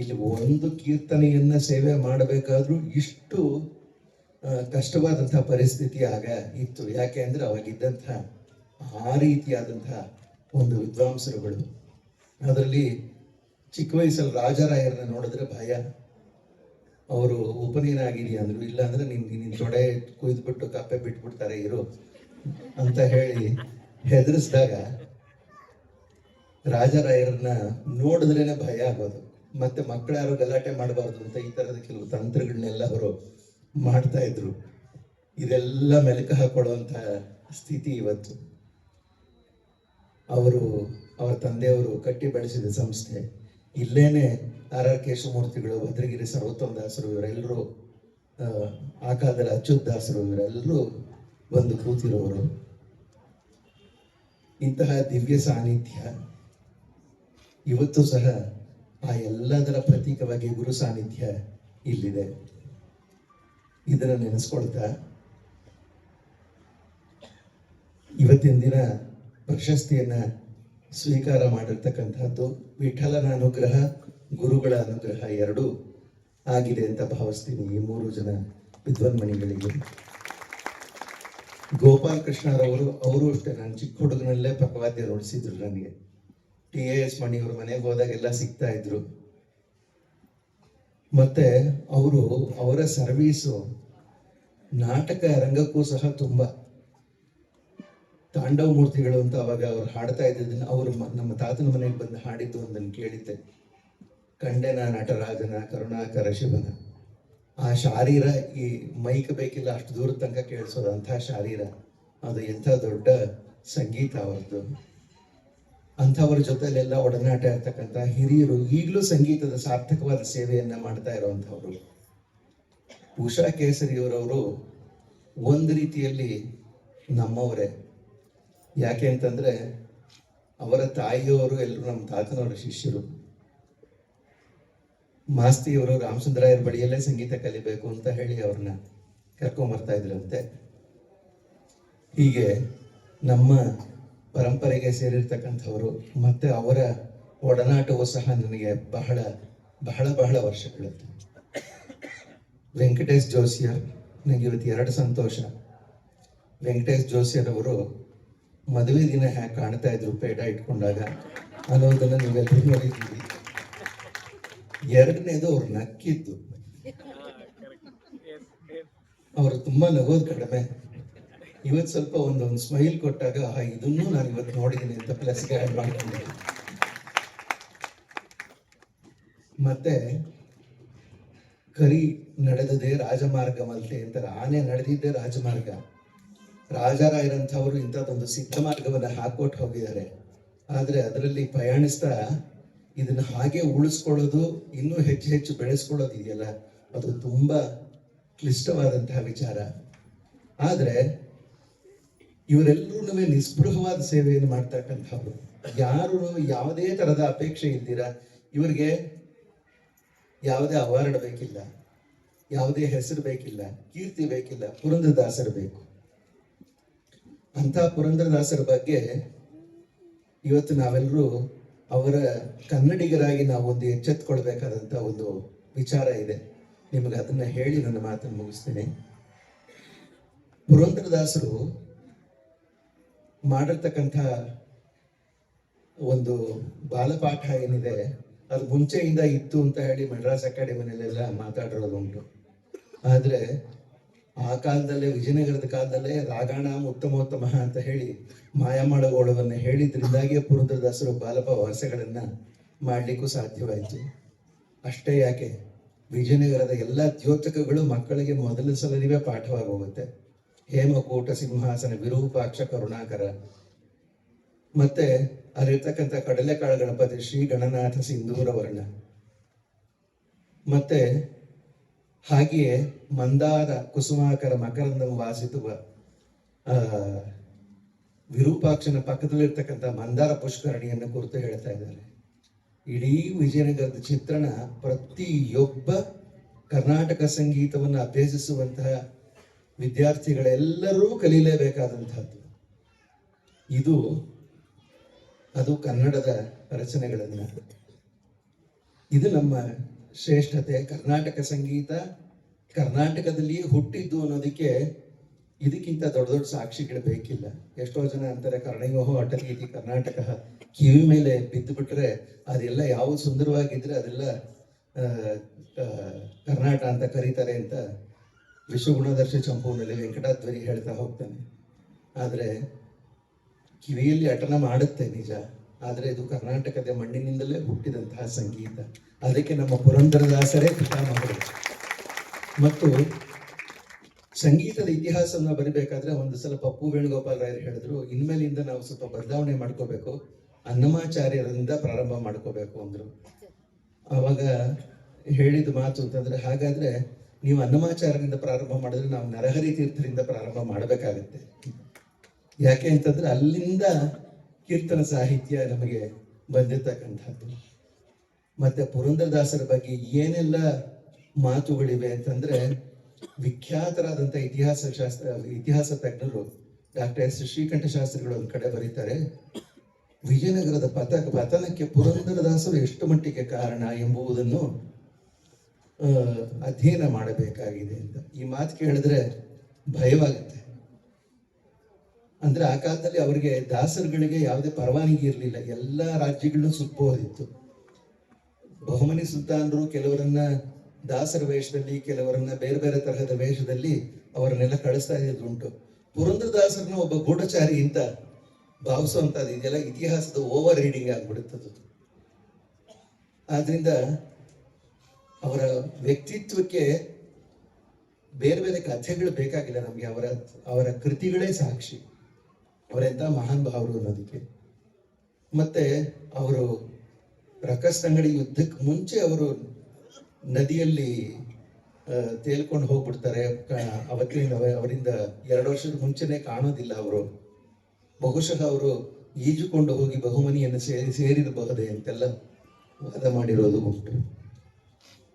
Speaker 6: ಇಲ್ಲಿ ಒಂದು ಕೀರ್ತನೆಯನ್ನ ಸೇವೆ ಮಾಡಬೇಕಾದ್ರೂ ಇಷ್ಟು ಕಷ್ಟವಾದಂತಹ ಪರಿಸ್ಥಿತಿ ಆಗ ಇತ್ತು. ಯಾಕೆ ಅಂದ್ರೆ ಅವಾಗಿದ್ದಂತಹ ಆ ರೀತಿಯಾದಂತಹ ಒಂದು ವಿದ್ವಾಂಸರುಗಳು. ಅದರಲ್ಲಿ ಚಿಕ್ಕ ವಯಸ್ಸಲ್ಲಿ ರಾಜರಾಯರನ್ನ ನೋಡಿದ್ರೆ ಭಯ. ಅವರು ಉಪನಯನ ಆಗಿದೆಯಾ ಅಂದ್ರು. ಇಲ್ಲ ಅಂದ್ರೆ ನಿನ್ ತೊಡೆ ಕುಯ್ದುಬಿಟ್ಟು ಕಪ್ಪೆ ಬಿಟ್ಬಿಡ್ತಾರೆ ಇರು ಅಂತ ಹೇಳಿ ಹೆದರಿಸಿದಾಗ ರಾಜರಾಯರನ್ನ ನೋಡಿದ್ರೇನೆ ಭಯ ಆಗೋದು. ಮತ್ತೆ ಮಕ್ಕಳು ಯಾರು ಗಲಾಟೆ ಮಾಡಬಾರ್ದು ಅಂತ ಈ ತರದ ಕೆಲವು ತಂತ್ರಗಳನ್ನೆಲ್ಲ ಅವರು ಮಾಡ್ತಾ ಇದ್ರು. ಇದೆಲ್ಲ ಮೆಲುಕು ಹಾಕೊಳ್ಳುವಂತಹ ಸ್ಥಿತಿ ಇವತ್ತು. ಅವರ ತಂದೆಯವರು ಕಟ್ಟಿ ಬೆಳೆಸಿದ ಸಂಸ್ಥೆ. ಇಲ್ಲೇನೆ ಆರ್ ಕೇಶವಮೂರ್ತಿಗಳು, ಭದ್ರಗಿರಿ ಸರ್ವೋತ್ತಮ ದಾಸರು, ಇವರೆಲ್ಲರೂ ಆ ಕಾಲದಲ್ಲಿ ಅಚ್ಯುತ್ ದಾಸರು, ಇವರೆಲ್ಲರೂ ಬಂದು ಕೂತಿರೋರು. ಇಂತಹ ದಿವ್ಯ ಸಾನ್ನಿಧ್ಯ ಇವತ್ತು ಸಹ ಆ ಎಲ್ಲದರ ಪ್ರತೀಕವಾಗಿ ಗುರು ಸಾನ್ನಿಧ್ಯ ಇಲ್ಲಿದೆ. ಇದನ್ನು ನೆನೆಸ್ಕೊಳ್ತಾ ಇವತ್ತಿನ ದಿನ ಪ್ರಶಸ್ತಿಯನ್ನ ಸ್ವೀಕಾರ ಮಾಡಿರ್ತಕ್ಕಂಥದ್ದು ವಿಠಲನ ಅನುಗ್ರಹ, ಗುರುಗಳ ಅನುಗ್ರಹ ಎರಡೂ ಆಗಿದೆ ಅಂತ ಭಾವಿಸ್ತೀನಿ ಈ 3 ಜನ ವಿದ್ವಾನ್ಮಣಿಗಳಿಗೆ. ಗೋಪಾಲ್ ಕೃಷ್ಣರವರು ಅವರು ಅಷ್ಟೇ, ನಾನು ಚಿಕ್ಕ ಹುಡುಗನಲ್ಲೇ ಪಕ್ಕವಾದ್ಯ ನುಡಿಸಿದ್ರು ನನಗೆ. TAS ಮಣಿಯವ್ರ ಮನೆಗೆ ಹೋದಾಗೆಲ್ಲ ಸಿಗ್ತಾ ಇದ್ರು. ಮತ್ತೆ ಅವರ ಸರ್ವೀಸು ನಾಟಕ ರಂಗಕ್ಕೂ ಸಹ ತುಂಬಾ. ತಾಂಡವ ಮೂರ್ತಿಗಳು ಅಂತ ಅವಾಗ ಅವ್ರು ಹಾಡ್ತಾ ಇದ್ದಿದ್ದನ್ನು ಅವರು ನಮ್ಮ ತಾತನ ಮನೆಗೆ ಬಂದು ಹಾಡಿದ್ದು ಒಂದನ್ನು ಕೇಳಿದ್ದೆ. ಕಂಡೆನ ನಟರಾಜನ ಕರುಣಾಕರ ಶಿವನ ಆ ಶಾರೀರ, ಈ ಮೈಕ್ ಬೇಕಿಲ್ಲ ಅಷ್ಟು ದೂರದ ತನಕ ಕೇಳಿಸೋದು ಅಂಥ ಶಾರೀರ. ಅದು ಎಂಥ ದೊಡ್ಡ ಸಂಗೀತ ಅವರದ್ದು. ಅಂಥವ್ರ ಜೊತೆಲೆಲ್ಲ ಒಡನಾಟ ಇರ್ತಕ್ಕಂಥ ಹಿರಿಯರು ಈಗಲೂ ಸಂಗೀತದ ಸಾರ್ಥಕವಾದ ಸೇವೆಯನ್ನ ಮಾಡ್ತಾ ಇರುವಂಥವ್ರು. ಉಷಾ ಕೇಸರಿಯವರವರು ಒಂದು ರೀತಿಯಲ್ಲಿ ನಮ್ಮವರೇ. ಯಾಕೆ ಅಂತಂದ್ರೆ ಅವರ ತಾಯಿಯವರು ಎಲ್ಲರೂ ನಮ್ಮ ತಾತನವರ ಶಿಷ್ಯರು. ಮಾಸ್ತಿಯವರು ರಾಮಚಂದ್ರಾಯರ ಬಳಿಯಲ್ಲೇ ಸಂಗೀತ ಕಲಿಬೇಕು ಅಂತ ಹೇಳಿ ಅವ್ರನ್ನ ಕರ್ಕೊಂಬರ್ತಾ ಇದ್ರಂತೆ. ಹೀಗೆ ನಮ್ಮ ಪರಂಪರೆಗೆ ಸೇರಿರ್ತಕ್ಕಂಥವರು. ಮತ್ತೆ ಅವರ ಒಡನಾಟವೂ ಸಹ ನನಗೆ ಬಹಳ ಬಹಳ ಬಹಳ ವರ್ಷಗಳದ್ದು. ವೆಂಕಟೇಶ್ ಜೋಶಿಯರ್, ನನಗೆ ಇವತ್ತು 2 ಸಂತೋಷ. ವೆಂಕಟೇಶ್ ಜೋಶಿಯರ್ ಅವರು ಮದುವೆ ದಿನ ಹ್ಯಾಗೆ ಕಾಣ್ತಾ ಇದ್ರು ಪೇಟ ಇಟ್ಕೊಂಡಾಗ ಅನ್ನೋದನ್ನ ನೀವೆಲ್ಲರೂ ನೋಡಿದ್ದೀವಿ. 2ನೇದು ಅವ್ರು ನಕ್ಕಿದ್ದು. ಅವರು ತುಂಬಾ ನಗೋದು ಕಡಿಮೆ. ಇವತ್ತು ಸ್ವಲ್ಪ ಒಂದೊಂದು ಸ್ಮೈಲ್ ಕೊಟ್ಟಾಗ ಇದನ್ನೂ ನಾನು ಇವತ್ತು ನೋಡಿದ್ದೀನಿ ಅಂತ ಪ್ಲಸ್ಗೆ ಆ್ಯಡ್ ಮಾಡ್ಕೊಂಡಿದ್ದೀನಿ. ಮತ್ತೆ ಕರಿ ನಡೆದದೇ ರಾಜಮಾರ್ಗ ಮಲ್ತೆ ಅಂತಾರೆ. ಆನೆ ನಡೆದಿದ್ದೇ ರಾಜಮಾರ್ಗ. ರಾಜರಾಯರಂಥವರು ಇಂಥದ್ದೊಂದು ಸಿದ್ಧ ಮಾರ್ಗವನ್ನು ಹಾಕೊಟ್ಟು ಹೋಗಿದ್ದಾರೆ. ಆದರೆ ಅದರಲ್ಲಿ ಪ್ರಯಾಣಿಸ್ತಾ ಇದನ್ನ ಹಾಗೆ ಉಳಿಸ್ಕೊಳ್ಳೋದು, ಇನ್ನೂ ಹೆಚ್ಚು ಹೆಚ್ಚು ಬೆಳೆಸ್ಕೊಳ್ಳೋದು ಇದೆಯಲ್ಲ, ಅದು ತುಂಬಾ ಕ್ಲಿಷ್ಟವಾದಂತಹ ವಿಚಾರ. ಆದರೆ ಇವರೆಲ್ಲರೂ ನಿಸ್ಪೃಹವಾದ ಸೇವೆಯನ್ನು ಮಾಡ್ತಕ್ಕಂಥವ್ರು. ಯಾರು ಯಾವುದೇ ತರದ ಅಪೇಕ್ಷೆ ಇಲ್ದಿರ, ಇವರಿಗೆ ಯಾವುದೇ ಅವಾರ್ಡ್ ಬೇಕಿಲ್ಲ, ಯಾವುದೇ ಹೆಸರು ಬೇಕಿಲ್ಲ, ಕೀರ್ತಿ ಬೇಕಿಲ್ಲ, ಪುರಂದರದಾಸರು ಬೇಕು. ಅಂತ ಪುರಂದರದಾಸರ ಬಗ್ಗೆ ಇವತ್ತು ನಾವೆಲ್ಲರೂ ಅವರ ಕನ್ನಡಿಗರಾಗಿ ನಾವು ಒಂದು ಎಚ್ಚೆತ್ಕೊಳ್ಬೇಕಾದಂತ ಒಂದು ವಿಚಾರ ಇದೆ. ನಿಮಗೆ ಅದನ್ನ ಹೇಳಿ ನನ್ನ ಮಾತನ್ನು ಮುಗಿಸ್ತೇನೆ. ಪುರಂದರದಾಸರು ಮಾಡಿರ್ತಕ್ಕಂಥ ಒಂದು ಬಾಲಪಾಠ ಏನಿದೆ, ಅದು ಮುಂಚೆಯಿಂದ ಇತ್ತು ಅಂತ ಹೇಳಿ ಮಡ್ರಾಸ್ ಅಕಾಡೆಮಿನಲ್ಲೆಲ್ಲ ಮಾತಾಡಿರೋದುಂಟು. ಆದ್ರೆ ಆ ಕಾಲದಲ್ಲೇ, ವಿಜಯನಗರದ ಕಾಲದಲ್ಲೇ ರಾಗಾಣ ಉತ್ತಮೋತ್ತಮ ಅಂತ ಹೇಳಿ ಮಾಯಾಮಾಳಗೋಳವನ್ನು ಹೇಳಿದ್ರಿಂದಾಗಿಯೇ ಪುರಂದರದಾಸರು ಬಾಲಪ ವರ್ಷಗಳನ್ನ ಮಾಡಲಿಕ್ಕೂ ಸಾಧ್ಯವಾಯಿತು. ಅಷ್ಟೇ ಯಾಕೆ, ವಿಜಯನಗರದ ಎಲ್ಲ ದ್ಯೋತಕಗಳು ಮಕ್ಕಳಿಗೆ ಮೊದಲ ಸಲವೇ ಪಾಠವಾಗಿ ಹೋಗುತ್ತೆ. ಹೇಮಕೂಟ ಸಿಂಹಾಸನ ವಿರೂಪಾಕ್ಷ ಕರುಣಾಕರ, ಮತ್ತೆ ಅಲ್ಲಿರ್ತಕ್ಕಂಥ ಕಡಲೆಕಾಳು ಗಣಪತಿ ಶ್ರೀ ಗಣನಾಥ ಸಿಂಧೂರ ವರ್ಣ, ಮತ್ತೆ ಹಾಗೆಯೇ ಮಂದಾರ ಕುಸುಮಾಕರ ಮಕರಂದಂ ವಾಸಿಸುವ ವಿರೂಪಾಕ್ಷನ ಪಕ್ಕದಲ್ಲಿರ್ತಕ್ಕಂಥ ಮಂದಾರ ಪುಷ್ಕರಣಿಯನ್ನು ಕುರಿತು ಹೇಳ್ತಾ ಇದ್ದಾರೆ. ಇಡೀ ವಿಜಯನಗರದ ಚಿತ್ರಣ ಪ್ರತಿಯೊಬ್ಬ ಕರ್ನಾಟಕ ಸಂಗೀತವನ್ನು ಅಭ್ಯಸಿಸುವಂತಹ ವಿದ್ಯಾರ್ಥಿಗಳೆಲ್ಲರೂ ಕಲೀಲೇಬೇಕಾದಂತಹದ್ದು. ಅದು ಕನ್ನಡದ ರಚನೆಗಳನ್ನ. ಇದು ನಮ್ಮ ಶ್ರೇಷ್ಠತೆ. ಕರ್ನಾಟಕ ಸಂಗೀತ ಕರ್ನಾಟಕದಲ್ಲಿಯೇ ಹುಟ್ಟಿದ್ದು ಅನ್ನೋದಕ್ಕೆ ಇದಕ್ಕಿಂತ ದೊಡ್ಡ ದೊಡ್ಡ ಸಾಕ್ಷಿಗಳು ಬೇಕಿಲ್ಲ. ಎಷ್ಟೋ ಜನ ಅಂತಾರೆ ಕರ್ಣಯೋಹೋ ಅಟಲ್ ಇತಿ ಕರ್ನಾಟಕ, ಕಿವಿ ಮೇಲೆ ಬಿದ್ದು ಬಿಟ್ರೆ ಅದೆಲ್ಲ ಯಾವ ಸುಂದರವಾಗಿದ್ರೆ ಅದೆಲ್ಲ ಕರ್ನಾಟಕ ಅಂತ ಕರೀತಾರೆ ಅಂತ ವಿಶ್ವಗುಣದರ್ಶಿ ಚಂಪೂನಲ್ಲಿ ವೆಂಕಟಾದ್ವರಿ ಹೇಳ್ತಾ ಹೋಗ್ತಾನೆ. ಆದರೆ ಕಿವಿಯಲ್ಲಿ ಅಟನ ಮಾಡುತ್ತೆ ನಿಜ, ಆದರೆ ಇದು ಕರ್ನಾಟಕದ ಮಣ್ಣಿನಿಂದಲೇ ಹುಟ್ಟಿದಂತಹ ಸಂಗೀತ. ಅದಕ್ಕೆ ನಮ್ಮ ಪುರಂದರದಾಸರೇ ಪಿತಾಮಹರು. ಮತ್ತು ಸಂಗೀತದ ಇತಿಹಾಸವನ್ನು ಬರಿಬೇಕಾದ್ರೆ ಒಂದು ಸಲ ಪಪ್ಪು ವೇಣುಗೋಪಾಲ್ ರಾಯರು ಹೇಳಿದ್ರು, ಇನ್ಮೇಲಿಂದ ನಾವು ಸ್ವಲ್ಪ ಬದಲಾವಣೆ ಮಾಡ್ಕೋಬೇಕು, ಅನ್ನಮಾಚಾರ್ಯರಿಂದ ಪ್ರಾರಂಭ ಮಾಡ್ಕೋಬೇಕು ಅಂದ್ರು. ಆವಾಗ ಹೇಳಿದ ಮಾತು ಅಂತಂದ್ರೆ, ಹಾಗಾದ್ರೆ ನೀವು ಅನ್ನಮಾಚಾರ್ಯರಿಂದ ಪ್ರಾರಂಭ ಮಾಡಿದ್ರೆ ನಾವು ನರಹರಿ ತೀರ್ಥರಿಂದ ಪ್ರಾರಂಭ ಮಾಡಬೇಕಾಗತ್ತೆ. ಯಾಕೆ ಅಂತಂದ್ರೆ ಅಲ್ಲಿಂದ ಕೀರ್ತನ ಸಾಹಿತ್ಯ ನಮಗೆ ಬಂದಿರ್ತಕ್ಕಂಥದ್ದು. ಮತ್ತೆ ಪುರಂದರದಾಸರ ಬಗ್ಗೆ ಏನೆಲ್ಲ ಮಾತುಗಳಿವೆ ಅಂತಂದ್ರೆ, ವಿಖ್ಯಾತರಾದಂಥ ಇತಿಹಾಸ ತಜ್ಞರು ಡಾಕ್ಟರ್ ಎಸ್ ಶ್ರೀಕಂಠ ಶಾಸ್ತ್ರಿಗಳು ಒಂದು ಕಡೆ ಬರೀತಾರೆ, ವಿಜಯನಗರದ ಪತನಕ್ಕೆ ಪುರಂದರದಾಸರು ಎಷ್ಟು ಮಟ್ಟಿಗೆ ಕಾರಣ ಎಂಬುದನ್ನು ಅಧ್ಯಯನ ಮಾಡಬೇಕಾಗಿದೆ ಅಂತ. ಈ ಮಾತು ಕೇಳಿದ್ರೆ ಭಯವಾಗುತ್ತೆ. ಅಂದ್ರೆ ಆ ಕಾಲದಲ್ಲಿ ಅವರಿಗೆ ದಾಸರುಗಳಿಗೆ ಯಾವುದೇ ಪರವಾನಗಿ ಇರಲಿಲ್ಲ, ಎಲ್ಲ ರಾಜ್ಯಗಳನ್ನು ಸುತ್ತಬಹುದಿತ್ತು. ಬಹುಮನಿ ಸುಲ್ತಾನರು ಕೆಲವರನ್ನ ದಾಸರ ವೇಷದಲ್ಲಿ, ಕೆಲವರನ್ನ ಬೇರೆ ಬೇರೆ ತರಹದ ವೇಷದಲ್ಲಿ ಅವರನ್ನೆಲ್ಲ ಕಳಿಸ್ತಾ ಇದ್ದುಂಟು. ಪುರಂದರದಾಸರನ್ನ ಒಬ್ಬ ಗೂಢಚಾರಿ ಅಂತ ಭಾವಿಸುವಂತದ್ದು ಇದೆಲ್ಲ ಇತಿಹಾಸದ ಓವರ್ ರೀಡಿಂಗ್ ಆಗ್ಬಿಡುತ್ತದೆ. ಆದ್ರಿಂದ ಅವರ ವ್ಯಕ್ತಿತ್ವಕ್ಕೆ ಬೇರೆ ಬೇರೆ ಕಥೆಗಳು ಬೇಕಾಗಿಲ್ಲ ನಮ್ಗೆ, ಅವರ ಕೃತಿಗಳೇ ಸಾಕ್ಷಿ, ಅವರೆಂತ ಮಹಾನ್ ಭಾವರು ಅನ್ನೋದಕ್ಕೆ. ಮತ್ತೆ ಅವರು ರಕ್ಕಸ್ತಂಗಡಿ ಯುದ್ಧಕ್ಕೆ ಮುಂಚೆ ಅವರು ನದಿಯಲ್ಲಿ ತೇಲ್ಕೊಂಡು ಹೋಗ್ಬಿಡ್ತಾರೆ. ಅವರಿಂದ 2 ವರ್ಷದ ಮುಂಚೆನೆ ಕಾಣೋದಿಲ್ಲ ಅವರು. ಬಹುಶಃ ಅವರು ಈಜುಕೊಂಡು ಹೋಗಿ ಬಹುಮನಿಯನ್ನು ಸೇರಿರಬಹುದೇ ಅಂತೆಲ್ಲ ವಾದ ಮಾಡಿರೋದು ಉಂಟು.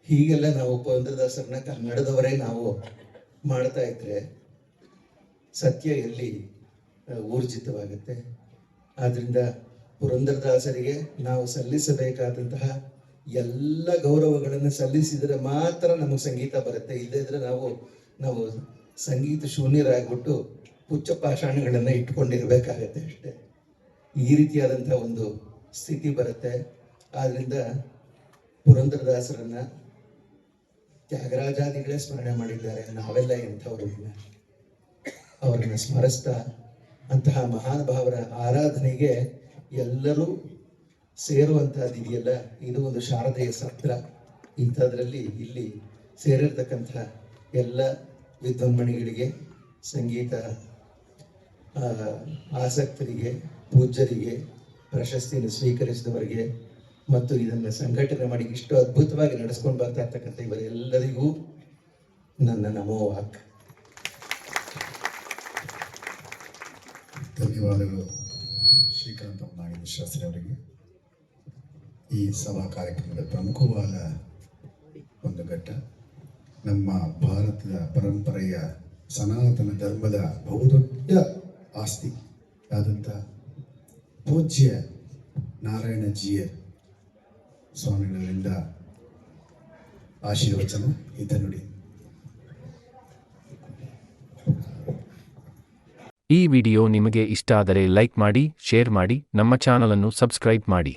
Speaker 6: ಹೀಗೆಲ್ಲ ನಾವು ಪುರಂದರದಾಸರನ್ನ ಕನ್ನಡದವರೇ ನಾವು ಮಾಡ್ತಾ ಇದ್ರೆ ಸತ್ಯ ಎಲ್ಲಿ ಊರ್ಜಿತವಾಗುತ್ತೆ. ಆದ್ರಿಂದ ಪುರಂದರದಾಸರಿಗೆ ನಾವು ಸಲ್ಲಿಸಬೇಕಾದಂತಹ ಎಲ್ಲ ಗೌರವಗಳನ್ನು ಸಲ್ಲಿಸಿದರೆ ಮಾತ್ರ ನಮಗೆ ಸಂಗೀತ ಬರುತ್ತೆ. ಇಲ್ಲದಿದ್ರೆ ನಾವು ಸಂಗೀತ ಶೂನ್ಯರಾಗ್ಬಿಟ್ಟು ಪುಚ್ಚ ಪಾಷಾಣಗಳನ್ನು ಇಟ್ಕೊಂಡಿರ್ಬೇಕಾಗತ್ತೆ ಅಷ್ಟೇ. ಈ ರೀತಿಯಾದಂತಹ ಒಂದು ಸ್ಥಿತಿ ಬರುತ್ತೆ. ಆದ್ರಿಂದ ಪುರಂದರದಾಸರನ್ನ ತ್ಯಾಗರಾಜಾದಿಗಳೇ ಸ್ಮರಣೆ ಮಾಡಿದ್ದಾರೆ, ನಾವೆಲ್ಲ ಎಂಥವರು ಅವರನ್ನು ಸ್ಮರಿಸ್ತಾ ಅಂತಹ ಮಹಾನುಭಾವರ ಆರಾಧನೆಗೆ ಎಲ್ಲರೂ ಸೇರುವಂತಹದ್ದು ಇದೆಯಲ್ಲ, ಇದು ಒಂದು ಶಾರದೆಯ ಸತ್ರ. ಇಂಥದ್ರಲ್ಲಿ ಇಲ್ಲಿ ಸೇರಿರ್ತಕ್ಕಂಥ ಎಲ್ಲ ವಿದ್ವಾನ್ಮಣಿಗಳಿಗೆ, ಸಂಗೀತ ಆಸಕ್ತರಿಗೆ, ಪೂಜ್ಯರಿಗೆ, ಪ್ರಶಸ್ತಿಯನ್ನು ಸ್ವೀಕರಿಸಿದವರಿಗೆ ಮತ್ತು ಇದನ್ನು ಸಂಘಟನೆ ಮಾಡಿ ಇಷ್ಟು ಅದ್ಭುತವಾಗಿ ನಡೆಸ್ಕೊಂಡು ಬರ್ತಾ ಇರ್ತಕ್ಕಂಥ ಇವರೆಲ್ಲರಿಗೂ ನನ್ನ ನಮೋ ವಾಕ್.
Speaker 2: ಧನ್ಯವಾದಗಳು ಶ್ರೀಕಾಂತ ನಾಗೇಂದ್ರ ಶಾಸ್ತ್ರಿ ಅವರಿಗೆ. ಈ ಸಭಾ ಕಾರ್ಯಕ್ರಮದ ಪ್ರಮುಖವಾದ ಒಂದು ಘಟ್ಟ, ನಮ್ಮ ಭಾರತದ ಪರಂಪರೆಯ ಸನಾತನ ಧರ್ಮದ ಬಹುದೊಡ್ಡ ಆಸ್ತಿ ಆದಂಥ ಪೂಜ್ಯ ನಾರಾಯಣಜಿಯ ಸ್ವಾಮಿಗಳಿಂದ ಆಶೀರ್ವಚನ ಹಿತನುಡಿ.
Speaker 10: ಈ ವಿಡಿಯೋ ನಿಮಗೆ ಇಷ್ಟ ಆದರೆ ಲೈಕ್ ಮಾಡಿ, ಶೇರ್ ಮಾಡಿ, ನಮ್ಮ ಚಾನಲ್ ಅನ್ನು ಸಬ್ಸ್ಕ್ರೈಬ್ ಮಾಡಿ.